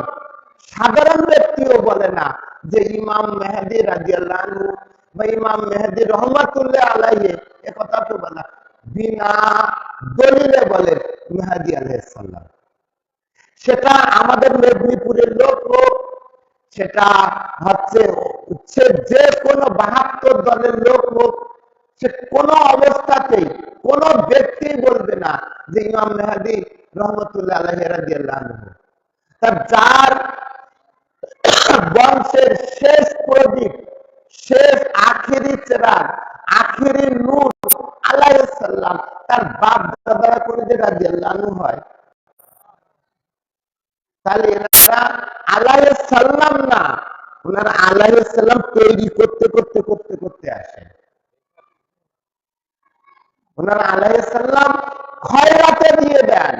সাধারণ ব্যক্তিও বলে না যে ইমাম মেহেদী রাদিয়াল্লাহু আনহু বা ইমাম মেহেদী রহমাতুল্লাহ আলাইহি, একথা তো বলা বিনা দলিলে বলে মেহেদী আলাইহিস সালাম। সেটা আমাদের মেদিনীপুরের লোক হোক, সেটা হচ্ছে যে কোনো ৭২ দলের লোক হোক, সে কোনো অবস্থাতেই কোন ব্যক্তি বলবে না যে ইমাম মেহেদী রহমাতুল্লাহ আলাইহি রাদিয়াল্লাহু আনহু। তার যার বংশের শেষ প্রদীপ, শেষ আখেরি চেরাগ, আখেরি নূর আলাইহিস সালাম, তার বাপ দাদারা করে যে রাদিয়াল্লাহু আনহু হয়, তাহলে এনারা আলাইহিস সালাম না, ওনারা আলাইহিস সালাম তৈরি করতে করতে করতে করতে আসেন। ওনারা আলাইহিস সালাম খয়রাতে দিয়ে দেন,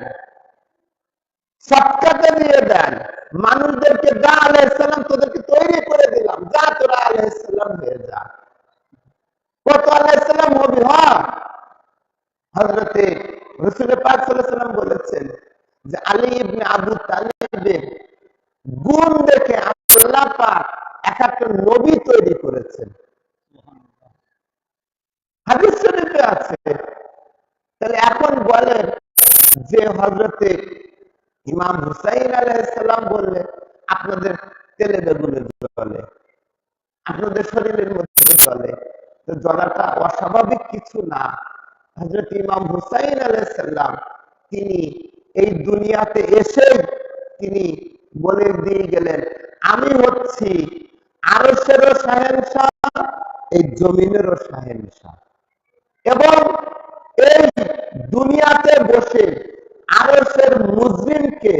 সদকাতে দিয়ে দেন, মানুষদেরকে যা আলাইহিস সালাম তোদেরকে তৈরি করে দিলাম, যা তোরা আলাইহিস সালাম হয়ে যা। কত আলাইহিস সালাম হবে? হ্যাঁ, হযরতে রাসূল পাক সাল্লাল্লাহু আলাইহি ওয়াসাল্লাম বলেছেন যে আলী ইবনে আবু তালিবের গুণ দেখে আল্লাহ পাক একটা নবী তৈরি করেছেন, হাদিস শরীফে আছে। তাহলে এখন বলেন যে হযরতে ইমাম হুসাইন আলাইহিস সালাম বললেন আপনাদের তেলে বেগুনে জ্বলে, আপনাদের শরীরের মধ্যে জ্বলে, তো জ্বলাটা অস্বাভাবিক কিছু না। হযরত ইমাম হুসাইন আলাইহিস সালাম তিনি এই দুনিয়াতে এসে তিনি বলে দিয়ে গেলেন আমি হচ্ছি আরশেরও শাহেনশাহ, এই জমিনেরও শাহেনশাহ, এবং এই দুনিয়াতে বসে আরশের মুজরিমকে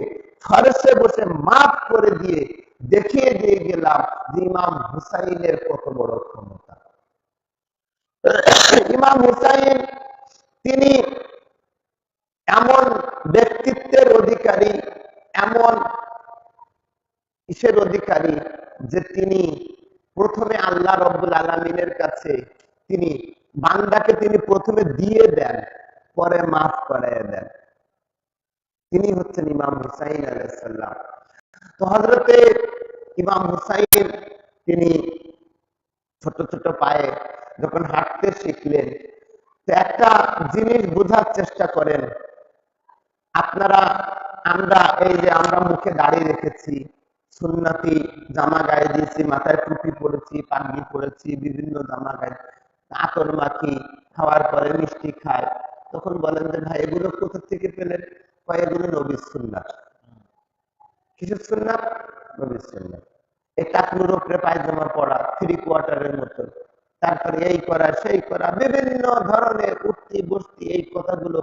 ফরশে বসে মাফ করে দিয়ে দেখিয়ে দিয়ে গেলাম যে ইমাম হুসাইনের কত বড় ক্ষমতা। ইমাম হুসাইন তিনি এমন ব্যক্তিত্বের অধিকারী, এমন ইসের অধিকারী যে তিনি প্রথমে আল্লাহ রাব্বুল আলামিনের কাছে তিনি বান্দাকে তিনি প্রথমে দিয়ে দেন, পরে মাফ করায় দেন। তিনি হচ্ছেন ইমাম হুসাইন আলাইহিস সালাম। তো হযরতে ইমাম হুসাইন তিনি ছোট ছোট পায়ে যখন হাঁটতে শিখলেন, তো একটা জিনিস বোঝার চেষ্টা করেন আপনারা, আমরা এই যে আমরা মুখে দাড়ি রেখেছি, সুন্নতি জামা গায়ে দিয়েছি, মাথায় টুপি পরেছি, পাগড়ি পরেছি, বিভিন্ন জামা গায়ে আতর মাখি, খাওয়ার পরে মিষ্টি খায়, তখন বলেন যে ভাই এগুলো কোথা থেকে পেলেন? এগুলো নবীর সুন্নাত। কিসের সুন্নাত? নবীর সুন্নাত। এই টাকনুর উপরে পায়জামা পড়া, 3/4 মতন, তারপরে এই করা সেই করা, বিভিন্ন ধরনের উঠতি বসতি, এই কথাগুলো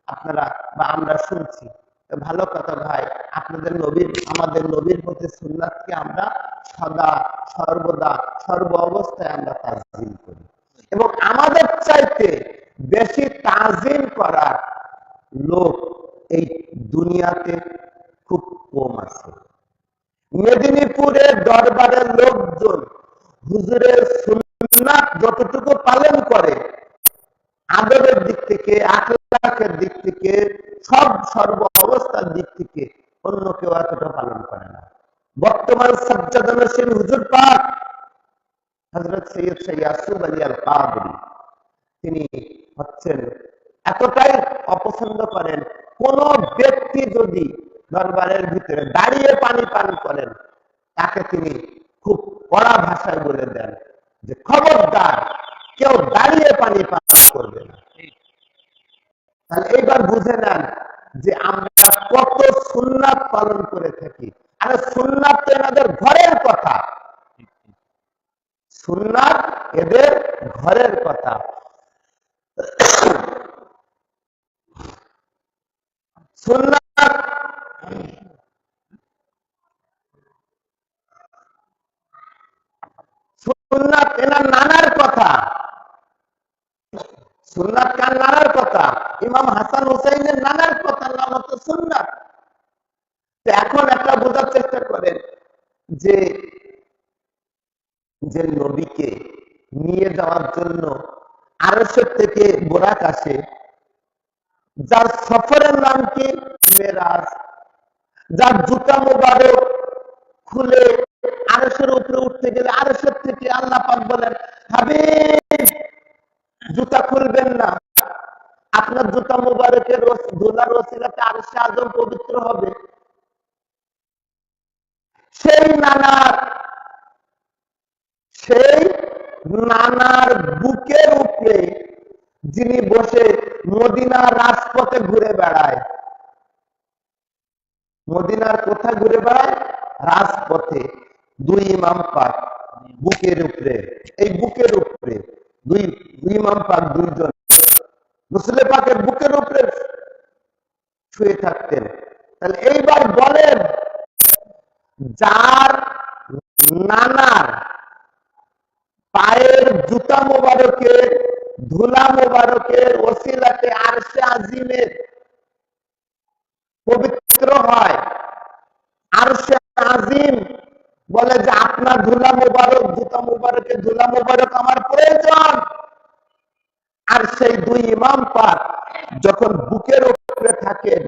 আপনারা বা আমরা শুনছি। ভালো কথা ভাই, আপনাদের নবীর, আমাদের নবীর প্রতি সুন্নাতকে আমরা সদা সর্বদা সর্ব অবস্থায় আমরা তাজিম করি, এবং আমাদের চাইতে বেশি তাজিম করার লোক এই দুনিয়াতে খুব কম আছে। মেদিনীপুরের দরবারের লোকজন হুজুরের সুন্নাত যতটুকু পালন করে, আদবের দিক থেকে, আখলাকের দিক থেকে, সর্ব অবস্থার দিক থেকে অন্য কেউ এতটা পালন করে না। বর্তমান সাজ্জাদা নশীন হুজুর পাক হযরত সৈয়দ শাহ ইয়াসুব আলী আল কাদরি, তিনি হচ্ছেন এতটাই অপছন্দ করেন, কোন ব্যক্তি যদি দরবারের ভিতরে দাঁড়িয়ে পানি পান করেন, তাকে তিনি খুব কড়া ভাষায় বলে দেন যে খবরদার, কেউ দাঁড়িয়ে পানি পান করবে না। তাহলে এইবার বুঝে নেন যে আমরা কত সুন্নাত পালন করে থাকি। আর সুন্নাত তো এনাদের ঘরের কথা, সুন্নাত এদের ঘরের কথা। সুন্নাত সুন্নাত এনার নানার কথা, সুন্নাত কার নানার কথা? ইমাম হাসান হুসাইনের নানার কথা, নাম হচ্ছে সুন্নাত। এখন একটা বোঝার চেষ্টা করেন যে যে নবীকে নিয়ে যাওয়ার জন্য আরশের থেকে বোরাক আসে, যার সফরের নাম কি? মেরাজ। যার জুতা মোবারক খুলে আরশের উপরে উঠতে গেলে আরশের থেকে আল্লাহ পাক বলেন, হাবিব জুতা খুলবেন না, আপনার জুতা মোবারকের ধুলার ওসিলাতে আরশে আযম পবিত্র হবে। সেই নানার বুকের উপরে যিনি বসে মদিনার রাজপথে ঘুরে বেড়ায়, মদিনার কোথায় ঘুরে বেড়ায়? রাজপথে। দুই ইমাম পাক বুকের উপরে, এই বুকের উপরে দুই ইমাম পাক, দুইজন রাসূল পাকের বুকের উপরে শুয়ে থাকতেন। তাহলে এইবার বলেন, যার নানার পায়ের জুতা মোবারকের ধুলা মোবারকের ওসিলাতে আরশে আজিমের পবিত্র হয়, আরশে আজিম বলে যে আপনার ধুলা মোবারক, জুতা মোবারকের ধুলা মোবারক আমার প্রয়োজন। আর সেই দুই ইমাম পাক যখন বুকের উপরে থাকেন,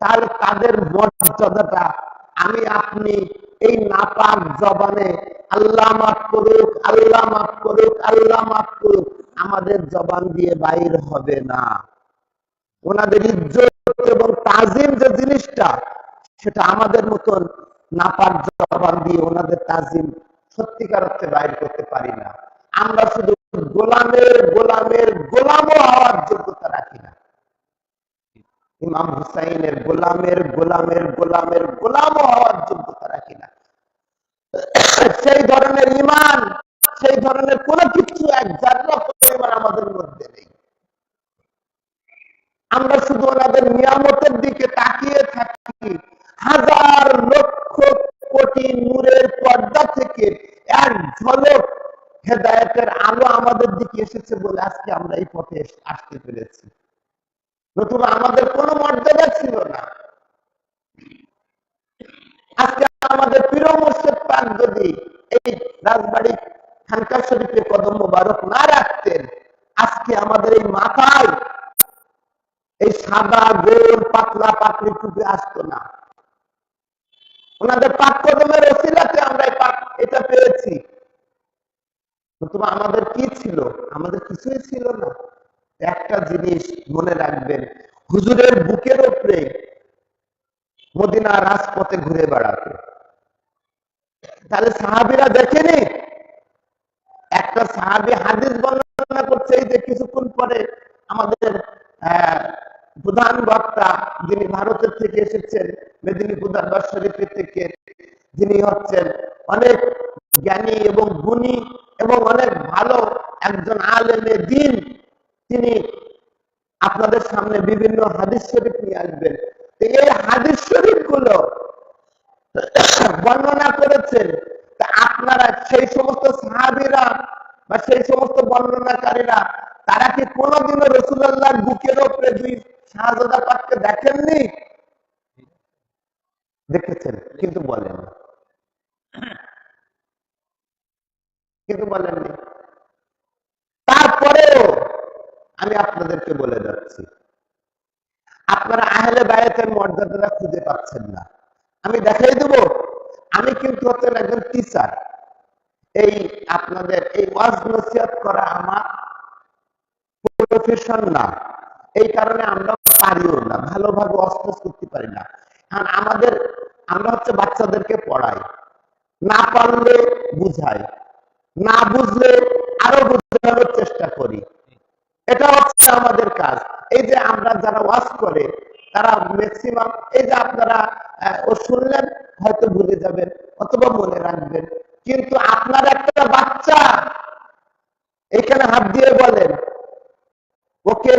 তাহলে তাদের মর্যাদাটা আমি আপনি এই নাপাক জবানে আল্লাহ মাফ করুক, আল্লাহ মাফ করুক, আল্লাহ মাফ করুক, আমাদের জবান দিয়ে বাইর হবে না। ওনাদের ইজ্জত এবং তাজিম যে জিনিসটা, সেটা আমাদের মতন নাপাক জবান দিয়ে ওনাদের তাজিম সত্যিকার অর্থে বাইর করতে পারি না। আমরা শুধু গোলামের গোলামের গোলামও হওয়ার যোগ্যতা রাখি না। ইমাম হুসাইনের গোলামের গোলামের গোলামের গোলামও হওয়ার যোগ্যতা রাখি না। সেই ধরনের ঈমান, সেই ধরনের কোনো কিছু এক জাররা পরিমাণ আমাদের মধ্যে নেই। আমরা শুধু ওনাদের নিয়ামতের দিকে তাকিয়ে থাকি। হাজার লক্ষ কোটি নূরের পর্দা থেকে এক ঝলক হেদায়েতের আলো আমাদের দিকে এসেছে বলে আজকে আমরা এই পথে আসতে পেরেছি, নতুবা আমাদের কোনো মর্যাদা ছিল না। আজকে আমাদের প্রিয় মুর্শিদ পাক যদি এই রাজবাড়ী খানকা শরীফে কদম মোবারক না রাখতেন, আজকে আমাদের এই মাথায় এই সাদা গোল পাতলা পাতলি টুপি আসতো না। ওনাদের পাক কদমের ওসিলাতে আমরা এটা পেয়েছি, নতুবা আমাদের কি ছিল? আমাদের কিছুই ছিল না। একটা জিনিস মনে রাখবেন, হুজুরের বুকের উপরে মদিনা রাজপথে ঘুরে বেড়াতে। তাহলে সাহাবীরা দেখেনি? একটা সাহাবী হাদিস বর্ণনা করছে, এই যে কিছুক্ষণ পরে আমাদের প্রধান বক্তা যিনি ভারতের থেকে এসেছেন, মেদিনীপুর দরবার শরীফের থেকে, যিনি হচ্ছেন অনেক আপনাদের সামনে বিভিন্ন হাদিস শরীফ নিয়ে আসবেন। এই হাদিস শরীফ গুলো বর্ণনা করেছেন, তা আপনারা সেই সমস্ত সাহাবীরা বা সেই সমস্ত বর্ণনাকারীরা তারা কি কোনোদিনও রাসূলুল্লাহর বুকের উপরে দুই শাহজাদা পাককে দেখেননি? দেখেছেন, কিন্তু বলেননি, বলেননি। তারপরেও আমি আপনাদেরকে বলে যাচ্ছি, আপনারা আহলে বায়াতের মর্যাদাটা খুঁজে পাচ্ছেন না। আমি দেখাই দেব, আমি কিন্তু হচ্ছেন একজন টিচার। এই আপনাদের এই ওয়াজ নসিহত করা আমার প্রফেশন না, এই কারণে আমরা পারিও না, ভালোভাবে ওয়াজ করতে পারি না। কারণ আমরা হচ্ছে বাচ্চাদেরকে পড়াই, না পারলে বুঝাই, না বুঝলে আরো বোঝানোর চেষ্টা করি। এটা হচ্ছে আমাদের কাজ। এই যে আমরা যারা ওয়াজ করে তারা ম্যাক্সিমাম, এই যে আপনারা ও শুনলেন হয়তো ভুলে যাবেন অথবা মনে রাখবেন, কিন্তু আপনার একটা বাচ্চা এখানে হাত দিয়ে বলেন, ওকে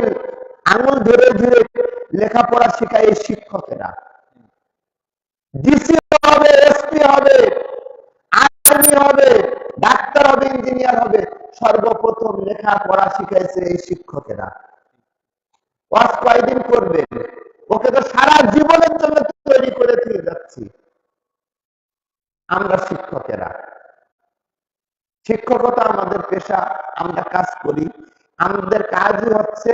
আঙুল ধরে ধরে লেখাপড়া শেখায় এই শিক্ষকেরা। ডিসি হবে, এসপি হবে, আর্মি হবে, ডাক্তার হবে, ইঞ্জিনিয়ার হবে, সর্বপ্রথম লেখাপড়া শিখাইছে এই শিক্ষকেরা। ওয়াজ কয়দিন করবেন? ওকে তো সারা জীবনের জন্য তৈরি করে দিয়ে যাচ্ছি আমরা শিক্ষকেরা। শিক্ষকতা আমাদের পেশা, আমরা কাজ করি। আমাদের কাজই হচ্ছে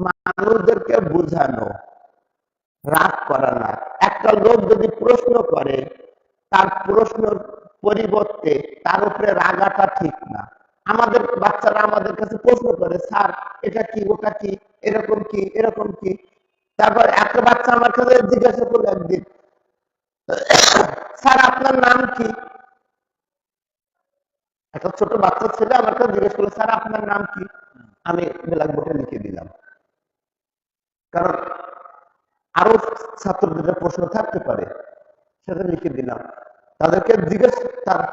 মানুষদেরকে বোঝানো, রাগ করা না। একটা লোক যদি প্রশ্ন করে, তার প্রশ্নের পরিবর্তে তার উপরে রাগাটা ঠিক না। আমাদের বাচ্চারা আমাদের কাছে প্রশ্ন করে, স্যার এটা কি, ওটা কি, এরকম কি, এরকম কি। তারপর একটা বাচ্চা আমার কাছে জিজ্ঞাসা করলো একদিন, স্যার আপনার নাম কি? একটা ছোট বাচ্চা ছেলে আমার কাছে জিজ্ঞেস করলো, স্যার আপনার নাম কি? আমি ব্ল্যাকবোর্ডে লিখে দিলাম, কারণ আরো ছাত্রদের প্রশ্ন থাকতে পারে, সেটা লিখে দিলাম। তাদেরকে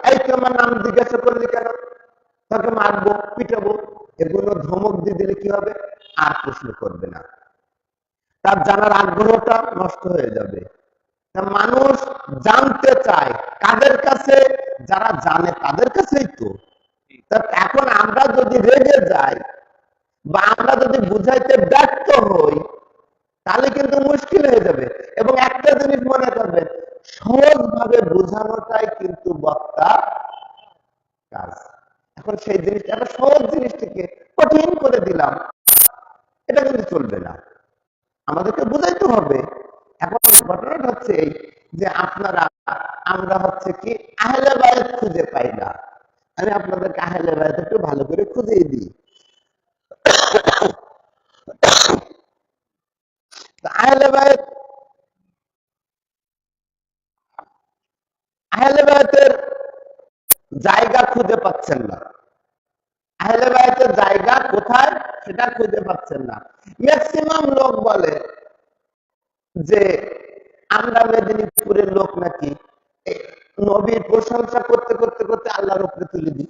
এই তোমার নাম জিজ্ঞাসা করলি কেন? তাকে মারবো, পিটাবো, এগুলো ধমক দিয়ে দিলে কি হবে? আর প্রশ্ন করবে না, তার জানার আগ্রহটা নষ্ট হয়ে যাবে। মানুষ জানতে চায় কাদের কাছে? যারা জানে তাদের কাছেই তো। এখন আমরা যদি রেগে যাই বা আমরা যদি বুঝাইতে ব্যর্থ হই, তাহলে কিন্তু মুশকিল হয়ে যাবে। এবং একটা জিনিস মনে করবেন, সহজভাবে বোঝানোটাই কিন্তু বক্তার কাজ। এখন সেই জিনিসটা, একটা সহজ জিনিসটিকে কঠিন করে দিলাম, এটা কিন্তু চলবে না, আমাদেরকে বুঝাইতে হবে। এখন ঘটনাটা হচ্ছে এই যে আমরা হচ্ছে কি আহলে বায়াত খুঁজে পাই না। আমি আপনাদেরকে আহলে বায়াত একটু ভালো করে খুঁজে দিই। আহলে বায়াতের জায়গা খুঁজে পাচ্ছেন না। আহলে বায়াতের জায়গা কোথায় সেটা খুঁজে পাচ্ছেন না। ম্যাক্সিমাম লোক বলে যে আমরা মেদিনীপুরের লোক নাকি নবীর প্রশংসা করতে করতে করতে আল্লাহর উপরে তুলে দিই,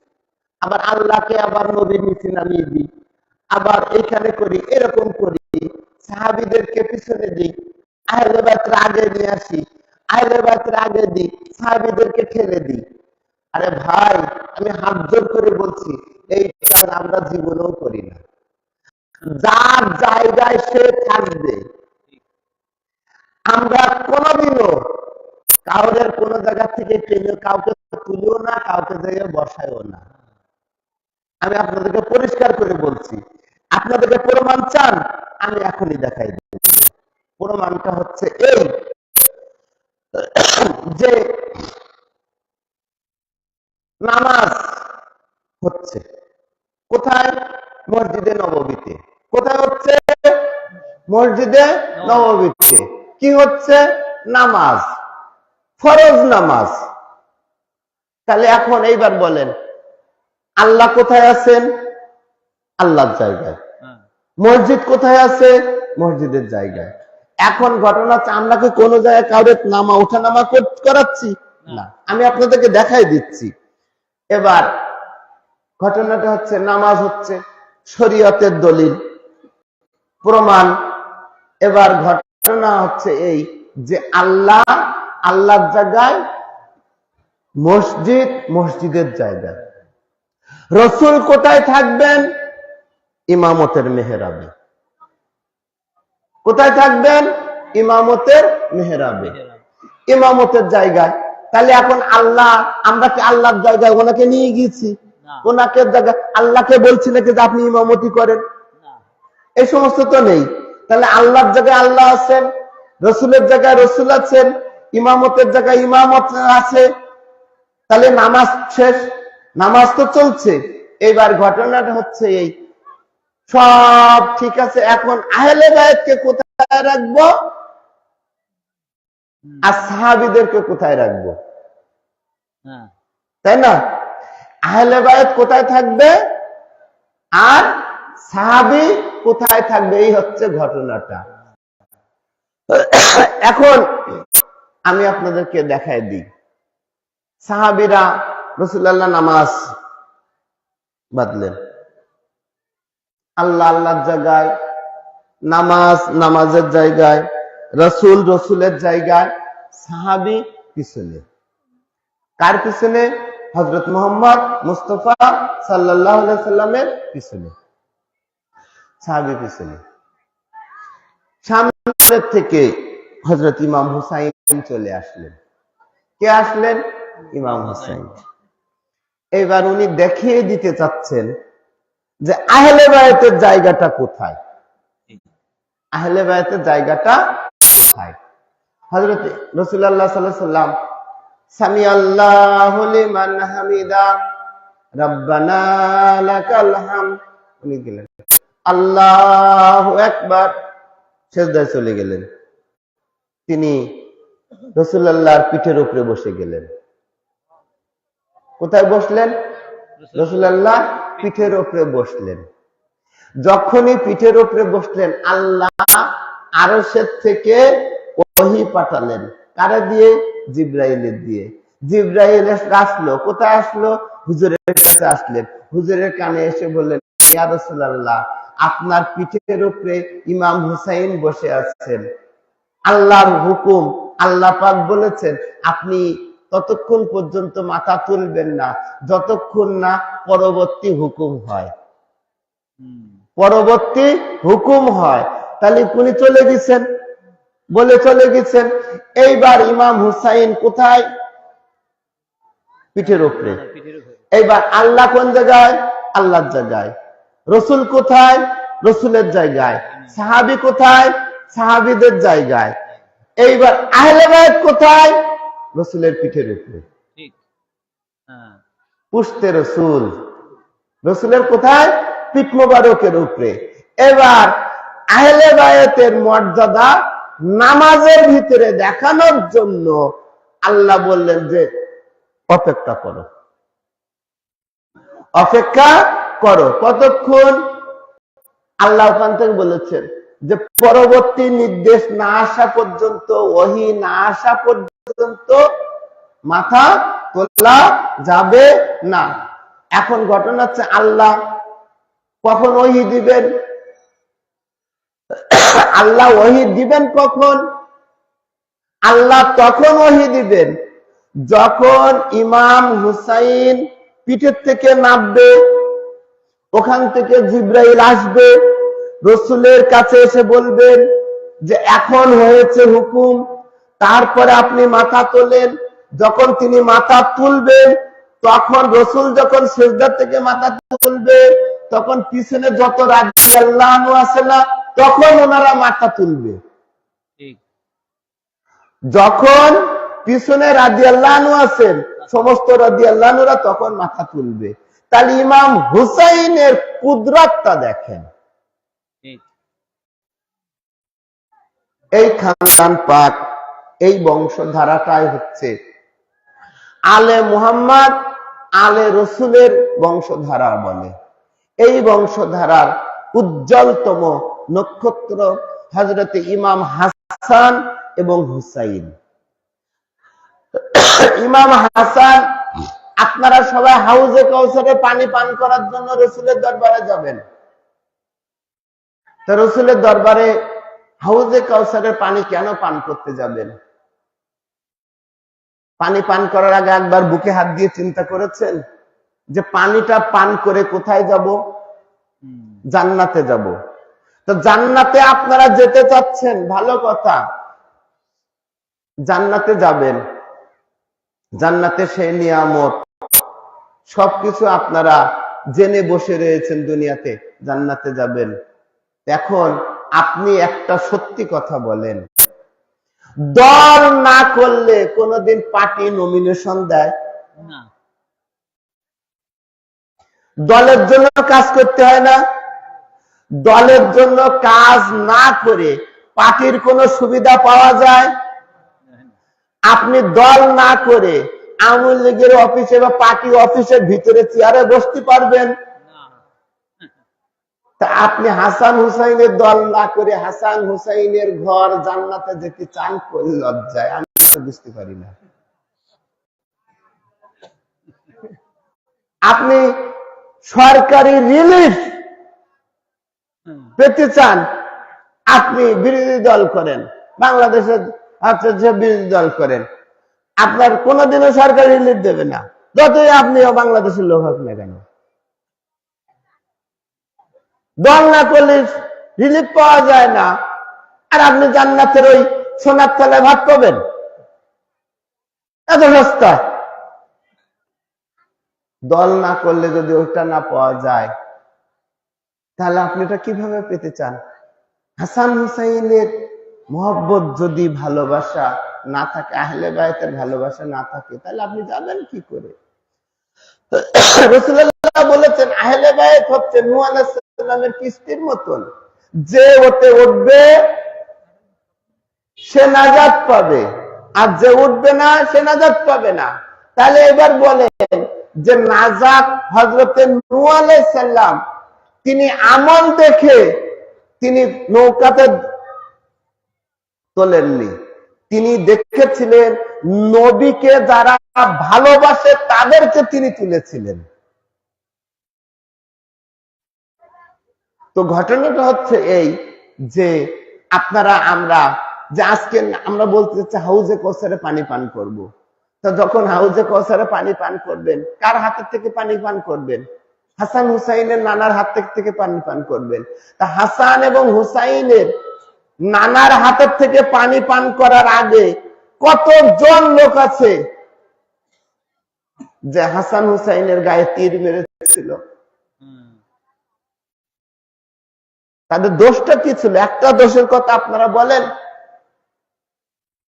আবার আল্লাহকে আবার নবীর নিচে নামিয়ে দিই, আবার এখানে করি, এরকম করি, সাহাবীদেরকে পিছনে দিই, আহলে বায়াতের আগে নিয়ে আসি, আহলে বায়াতের আগে দিই, সাহাবীদেরকে ঠেলে দিই। আরে ভাই, আমি হাত জোর করে বলছি, এই কাজ আমরা জীবনেও করি না। যার জায়গায় সে থাকবে, আমরা কোনোদিনও কাউরের কোন জায়গা থেকে টেনে কাউকে তুলিও না, কাউকে জায়গায় বসাইও না। আমি আপনাদেরকে পরিষ্কার করে বলছি। আপনাদেরকে প্রমাণ চান, আমি এখনই দেখাই দিই। প্রমাণটা হচ্ছে এই যে নামাজ হচ্ছে কোথায়? মসজিদে নববীতে। কোথায় হচ্ছে? মসজিদে নববীতে। কি হচ্ছে? নামাজ, ফরজ নামাজ। তাহলে এখন এইবার বলেন, আল্লাহ কোথায় আছেন? আল্লাহর জায়গায়। মসজিদ কোথায় আছে? মসজিদের জায়গায়। এখন ঘটনা হচ্ছে, আমরা কি কোনো জায়গায় কাউরে ওঠা নামা করাচ্ছি না, আমি আপনাদেরকে দেখাই দিচ্ছি। এবার ঘটনাটা হচ্ছে, নামাজ হচ্ছে শরীয়তের দলিল, প্রমাণ। এবার ঘটনা হচ্ছে এই যে আল্লাহর জায়গায়, মসজিদের জায়গায়। রসুল কোথায় থাকবেন? ইমামতের মেহরাবে। কোথায় থাকবেন? ইমামতের মেহরাবে, ইমামতের জায়গায়। তাহলে এখন আমরা কি আল্লাহর জায়গায় ওনাকে নিয়ে গিয়েছি? ওনাকে জায়গায় আল্লাহকে বলছি নাকি যে আপনি ইমামতি করেন? এই সমস্ত তো নেই। তাহলে আল্লাহর জায়গায় আল্লাহ আছেন, রসুলের জায়গায় রসুল আছেন, ইমামতের জায়গায় ইমামত আছে। তাহলে নামাজ শেষ, নামাজ তো চলছে। এইবার ঘটনাটা হচ্ছে এই, সব ঠিক আছে, এখন আহলে বায়াতকে কোথায় রাখবো আর সাহাবীদেরকে কোথায় রাখবো? তাই না? আহলে বায়াত কোথায় থাকবে আর সাহাবী কোথায় থাকবে, এই হচ্ছে ঘটনাটা। এখন আমি আপনাদেরকে দেখাই দিই, সাহাবীরা রাসূলুল্লাহ নামাজ বাঁধলেন, আল্লাহর জায়গায়, নামাজের জায়গায়, রসুলের জায়গায়, সাহাবী পিছনে। কার পিছনে? হযরত মুহাম্মদ মুস্তাফা সাল্লাল্লাহু আলাইহি সাল্লামের পিছনে, সাহাবী পিছনে। সামনে থেকে হযরত ইমাম হুসাইন চলে আসলেন। কে আসলেন? ইমাম হুসাইন। এবার উনি দেখিয়ে দিতে চাচ্ছেন যে আহলে বায়াতের জায়গাটা কোথায়, আহলে বায়াতের জায়গাটা কোথায়। হযরত রাসূলুল্লাহ সাল্লাল্লাহু আলাইহি সাল্লাম সামি আল্লাহু লিমান হামিদা রব্বানা লাকাল হামদ, উনি গেলেন আল্লাহু আকবার, সিজদায় চলে গেলেন। তিনি রাসূলুল্লাহর পিঠের উপরে বসে গেলেন। কোথায় বসলেন? রাসূলুল্লাহ পিঠের উপরে বসলেন। যখনই পিঠের উপরে বসলেন, আল্লাহ আরশের থেকে ওহী পাঠালেন। কারে দিয়ে? জিবরাইলের দিয়ে। জিবরাইল আসলো। কোথায় আসলো? হুজুরের কাছে আসলেন। হুজুরের কানে এসে বললেন, ইয়া রাসূলুল্লাহ, আপনার পিঠের উপরে ইমাম হুসাইন বসে আছেন। আল্লাহর হুকুম, আল্লাহ পাক বলেছেন আপনি ততক্ষণ পর্যন্ত মাথা তুলবেন না যতক্ষণ না পরবর্তী হুকুম হয়। পরবর্তী হুকুম হয়। তাহলে উনি চলে গেছেন, বলে চলে গেছেন। এইবার ইমাম হুসাইন কোথায়? পিঠের উপরে। এইবার আল্লাহ কোন জায়গায়? আল্লাহর জায়গায়। রসুল কোথায়? রসুলের জায়গায়। সাহাবী কোথায়? সাহাবীদের জায়গায়। এইবার আহলে বায়াত কোথায়? রসুলের পিঠের উপরে, পুশতে রসুল। রসুলের কোথায়? পিঠ মোবারকের উপরে। এবার আহলে বায়াতের মর্যাদা নামাজের ভিতরে দেখানোর জন্য আল্লাহ বললেন যে অপেক্ষা করো, অপেক্ষা করো। কতক্ষণ? আল্লাহ ওখান থেকে বলেছেন যে পরবর্তী নির্দেশ না আসা পর্যন্ত, ওহী না আসা পর্যন্ত মাথা তোলা যাবে না। এখন ঘটনা হচ্ছে আল্লাহ কখন ওহী দিবেন? আল্লাহ ওহী দিবেন কখন? আল্লাহ তখন ওহী দিবেন যখন ইমাম হুসাইন পিঠের থেকে নামবে, ওখান থেকে জিবরাইল আসবে, রসুলের কাছে এসে বলবেন যে এখন হয়েছে হুকুম, তারপরে আপনি মাথা তোলেন। যখন তিনি মাথা তুলবেন, তখন রসুল যখন সিজদা থেকে মাথা তুলবে, তখন পিছনে যত রাদিয়াল্লাহু আনহু আছে না, তখন ওনারা মাথা তুলবে। যখন পিছনে রাদিয়াল্লাহু আনহু আছেন, সমস্ত রাদিয়াল্লাহু আনহুরা তখন মাথা তুলবে। তাহলে ইমাম হুসাইনের কুদরতটা দেখেন। এই খানদান পাক, এই বংশধারাটাই হচ্ছে আলে মুহাম্মদ, আলে রসুলের বংশধারা বলে। এই বংশধারার উজ্জ্বলতম নক্ষত্র হযরত ইমাম হাসান এবং হুসাইন। ইমাম হাসান, আপনারা সবাই হাউজে কাউসারে পানি পান করার জন্য রসুলের দরবারে যাবেন। তা রসুলের দরবারে হাউজে কাউসারের পানি কেন পান করতে যাবেন? পানি পান করার আগে একবার বুকে হাত দিয়ে চিন্তা করেছেন যে পানিটা পান করে কোথায় যাব? জান্নাতে যাব। তো জান্নাতে আপনারা যেতে চাচ্ছেন, ভালো কথা, জান্নাতে যাবেন। জান্নাতে সেই নিয়ামত সবকিছু আপনারা জেনে বসে রয়েছেন দুনিয়াতে, জান্নাতে যাবেন। এখন আপনি একটা সত্যি কথা বলেন, দল না করলে কোনদিন পার্টি নমিনেশন দেয় না? দলের জন্য কাজ করতে হয় না? দলের জন্য কাজ না করে পার্টির কোনো সুবিধা পাওয়া যায়? আপনি দল না করে আওয়ামী লীগের অফিসে বা পার্টি অফিসের ভিতরে চেয়ারে বসতে পারবেন? তা আপনি হাসান হুসাইনের দল না করে হাসান হুসাইনের ঘর জান্নাতে যেতে চান কোন লজ্জায়? আমি বুঝতে পারি না। আপনি সরকারি রিলিফ পেতে চান, আপনি বিরোধী দল করেন, বাংলাদেশের যে বিরোধী দল করেন, আপনার কোনোদিনও সরকারি রিলিফ দেবে না, যতই আপনিও বাংলাদেশের লোক হোক না কেন। দল না করলে রিলিফ পাওয়া যায় না, আর আপনি জান্নাতের ওই সোনার তলায় ভাত পাবেন? এত সস্তা। দল না করলে যদি ওইটা না পাওয়া যায়, তাহলে আপনি এটা কিভাবে পেতে চান? হাসান হুসাইনের মহব্বত যদি ভালোবাসা না থাকে, আহলে বায়তের ভালোবাসা না থাকে, তাহলে আপনি যাবেন কি করে? রাসূলুল্লাহ বলেছেন আহলে বায়ত হচ্ছে নূহ আলাইহিস সালামের কিস্তির মতন, যে ওতে উঠবে সে নাজাত পাবে, আর যে উঠবে না সে নাজাত পাবে না। তাহলে এবার বলেন যে নাজাত হযরতে নূহ আলাইহিস সালাম তিনি আমল দেখে তিনি নৌকাতে তোলেননি, তিনি দেখেছিলেন নবীকে যারা ভালোবাসে তাদেরকে তিনি তুলেছিলেন। তো ঘটনাটা হচ্ছে এই যে আপনারা আমরা যে আজকে আমরা বলতে চাচ্ছি হাউজে কৌসারে পানি পান করব। তো যখন হাউজে কৌসারে পানি পান করবেন, কার হাতের থেকে পানি পান করবেন? হাসান হুসাইনের নানার হাত থেকে পানি পান করবেন। তা হাসান এবং হুসাইনের নানার হাতের থেকে পানি পান করার আগে কতজন লোক আছে যে হাসান হুসাইনের গায়ে তীর মেরেছিল? তাদের দোষটা কি ছিল? একটা দোষের কথা আপনারা বলেন,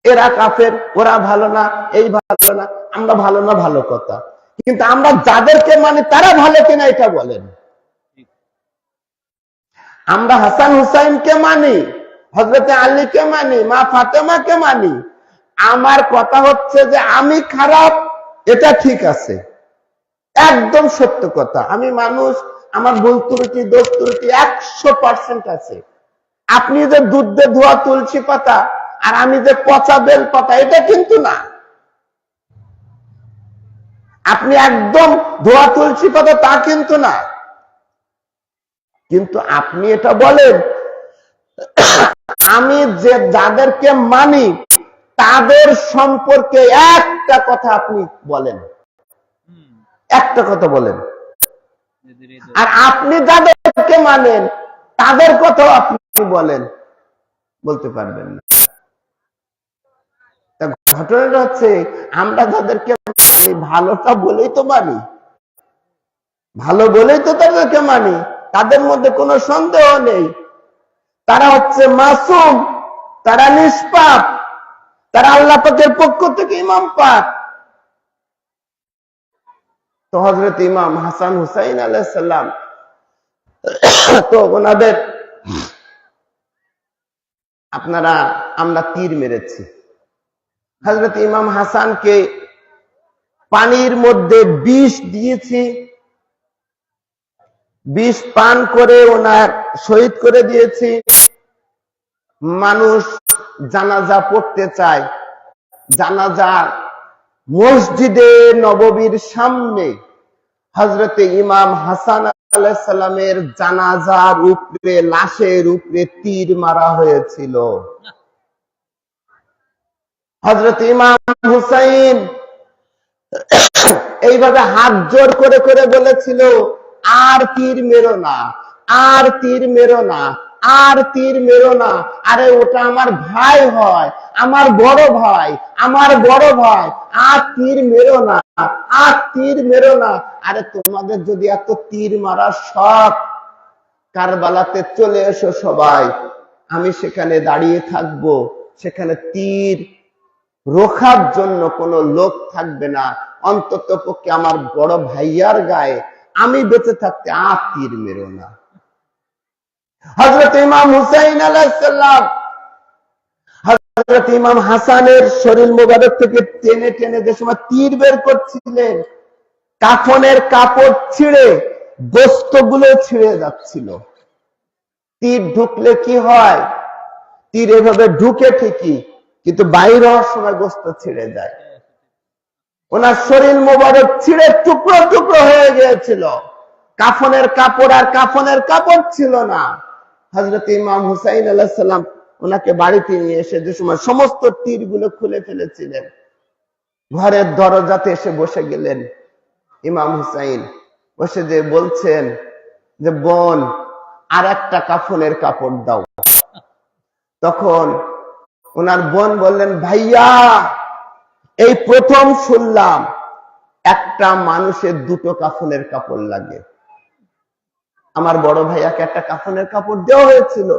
এরা কাফের, ওরা ভালো না, এই ভালো না, আমরা ভালো না, ভালো কথা। কিন্তু আমরা যাদেরকে মানি তারা ভালো কিনা এটা বলেন। আমরা হাসান হুসাইনকে মানি, হযরতে আলীকে মানি, মা ফাতেমাকে মানি। আমার কথা হচ্ছে যে আমি খারাপ, এটা ঠিক আছে, একদম সত্য কথা। আমি মানুষ, আমার ভুল ত্রুটি, দোষ ত্রুটি 100% আছে। আপনি যে দুধ দিয়ে ধোয়া তুলসী পাতা আর আমি যে পচা বেল পাতা, এটা কিন্তু না। আপনি একদম ধোয়া তুলসী পাতা, তা কিন্তু না। কিন্তু আপনি এটা বলেন আমি যে যাদেরকে মানি তাদের সম্পর্কে একটা কথা আপনি বলেন, একটা কথা বলেন। আর আপনি যাদেরকে মানেন তাদের কথাও আপনি বলেন, বলতে পারবেন না। ঘটনাটা হচ্ছে আমরা যাদেরকে মানি ভালোটা বলেই তো মানি, ভালো বলেই তো তাদেরকে মানি, তাদের মধ্যে কোনো সন্দেহ নেই। তারা হচ্ছে মাসুম, তারা নিষ্পাপ, তারা আল্লাহ পাকের পক্ষ থেকে ইমাম পাক। তো হযরত ইমাম হাসান হুসাইন আলাইহিস সালাম, তো ওনাদের আপনারা আমরা তীর মেরেছি। হযরত ইমাম হাসানকে পানির মধ্যে বিষ দিয়েছি, বিষ পান করে ওনার শহীদ করে দিয়েছি। মানুষ জানাজা পড়তে চায়, জানাজা মসজিদে নববীর সামনে হযরতে ইমাম হাসান আলাইহিস সালামের জানাজার উপরে, লাশের উপরে তীর মারা হয়েছিল। হযরতে ইমাম হুসাইন এইভাবে হাত জোর করে করে বলেছিল, আর তীর মেরো না, আর তীর মেরো না, আর তীর মেরো না। আরে ওটা আমার ভাই হয়, আমার বড় ভাই, আমার বড় ভাই, আর তীর মেরো না, আর তীর মেরো না। আরে তোমাদের যদি এত তীর মারার শখ, কারবালাতে চলে এসো সবাই, আমি সেখানে দাঁড়িয়ে থাকবো, সেখানে তীর রোখার জন্য কোনো লোক থাকবে না। অন্তত পক্ষে আমার বড় ভাইয়ার গায়ে আমি বেঁচে থাকতে আর তীর মেরো না। হযরত ইমাম হুসাইন আলাইহিস সালাম হযরত ইমাম হাসানের শরীর মোবারক থেকে টেনে টেনে যে সময় তীর বের করছিলেন, কাফনের কাপড় ছিঁড়ে গোশতগুলো ছিঁড়ে যাচ্ছিল। তীর ঢুকলে কি হয়, তীর এভাবে ঢুকে ঠিকই, কিন্তু বাইর হওয়ার সময় গোশত ছিঁড়ে যায়। ওনার শরীর মোবারক ছিঁড়ে টুকরো টুকরো হয়ে গিয়েছিল, কাফনের কাপড় আর কাফনের কাপড় ছিল না। হযরত ইমাম হুসাইন আলাইহিস সালাম ওনাকে বাড়িতে নিয়ে এসে যে সময় সমস্ত তীরগুলো খুলে ফেলেছিলেন, ঘরের দরজাতে এসে বসে গেলেন। ইমাম হুসাইন বসে যে বলছেন যে, বোন, আর একটা কাফনের কাপড় দাও। তখন ওনার বোন বললেন, ভাইয়া, এই প্রথম শুনলাম একটা মানুষের দুটো কাফনের কাপড় লাগে। আমার বড় ভাইয়াকে একটা কাফনের কাপড় দেওয়া হয়েছিল,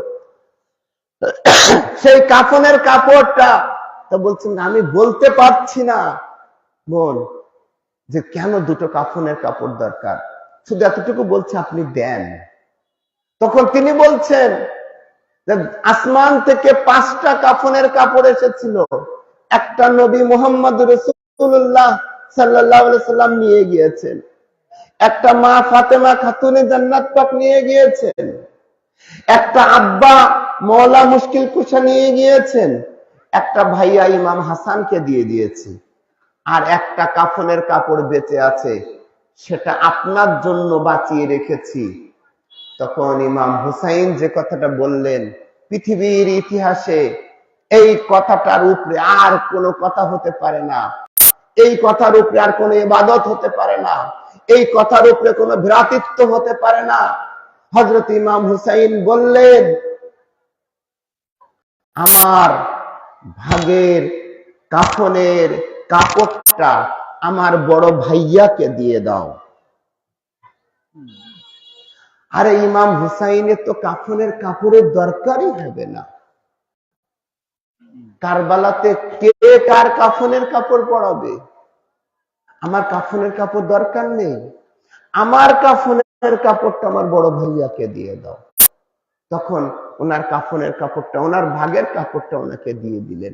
সেই কাফনের কাপড়টা তো বলছেন আমি বলতে পারছি না বোন যে কেন দুটো কাফনের কাপড় দরকার, শুধু এতটুকু বলছে আপনি দেন। তখন তিনি বলছেন যে আসমান থেকে 5টা কাফনের কাপড় এসেছিল, একটা নবী মুহাম্মদ রাসূলুল্লাহ সাল্লাল্লাহু আলাইহি সাল্লাম নিয়ে গিয়েছেন, একটা মা ফাতেমা খাতুনে জান্নাত পাক নিয়ে গিয়েছেন, একটা আব্বা মওলা মুশকিল কুশা নিয়ে গিয়েছেন, একটা ভাইয়া ইমাম হাসানকে দিয়ে দিয়েছি, আর একটা কাফনের কাপড় বেঁচে আছে, সেটা আপনার জন্য বাঁচিয়ে রেখেছি। তখন ইমাম হুসাইন যে কথাটা বললেন, পৃথিবীর ইতিহাসে এই কথাটার উপরে আর কোনো কথা হতে পারে না, এই কথার উপরে আর কোনো ইবাদত হতে পারে না, এই কথার উপরে কোনো ভ্রাতৃত্ব হতে পারে না। হযরত ইমাম হুসাইন বললেন, আমার ভাগের কাফনের কাপড়টা আমার বড় ভাইয়াকে দিয়ে দাও। আরে ইমাম হুসাইনের তো কাফনের কাপড়ের দরকারই হবে না। কারবালাতে কে কার কাফনের কাপড় পরাবে? আমার কাফনের কাপড় দরকার নেই, আমার কাফনের কাপড়টা আমার বড় ভাইয়াকে দিয়ে দাও। তখন ওনার কাফনের কাপড়টা, ওনার ভাগের কাপড়টা ওনাকে দিয়ে দিলেন।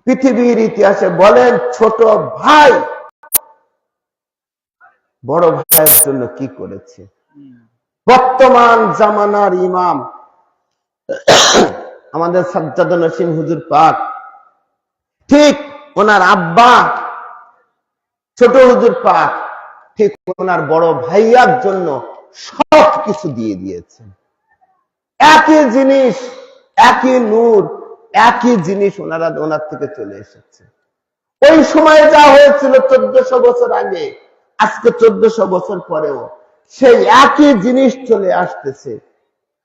পৃথিবীর ইতিহাসে বলেন ছোট ভাই বড় ভাইয়ের জন্য কি করেছে। বর্তমান জামানার ইমাম আমাদের সাজ্জাদুল নসীম হুজুর পাক, ঠিক ওনার আব্বা ছোট হুজুর পাক ঠিক ওনার বড় ভাইয়ার জন্য সব কিছু দিয়ে দিয়েছেন। একই জিনিস, একই নূর, একই জিনিস ওনার থেকে চলে এসেছে। ওই সময় যা হয়েছিল 1400 বছর আগে, আজকে 1400 বছর পরেও সেই একই জিনিস চলে আসতেছে।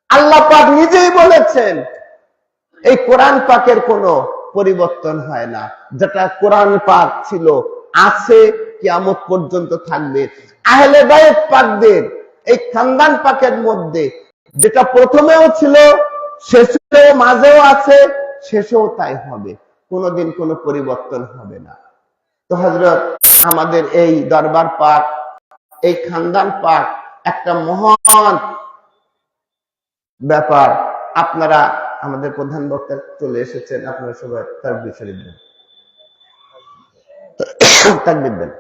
আল্লাহ পাক নিজেই বলেছেন এই কোরআন পাকের কোনো পরিবর্তন হয় না, যেটা কোরআন পাক ছিল, আছে, কিয়ামত পর্যন্ত থাকবে। আহলে বাইত পাকদের এই খানদান পাকের মধ্যে যেটা প্রথমেও ছিল, শেষেও, মাঝেও আছে, শেষেও তাই হবে, কোনোদিন কোনো পরিবর্তন হবে না। তো হযরত আমাদের এই দরবার পাক, এই খানদান পাক একটা মহান ব্যাপার। আপনারা আমাদের প্রধান বক্তা চলে এসেছেন, আপনারা সবাই তাকবীর শরীফ দেন, তাকবীর দেন।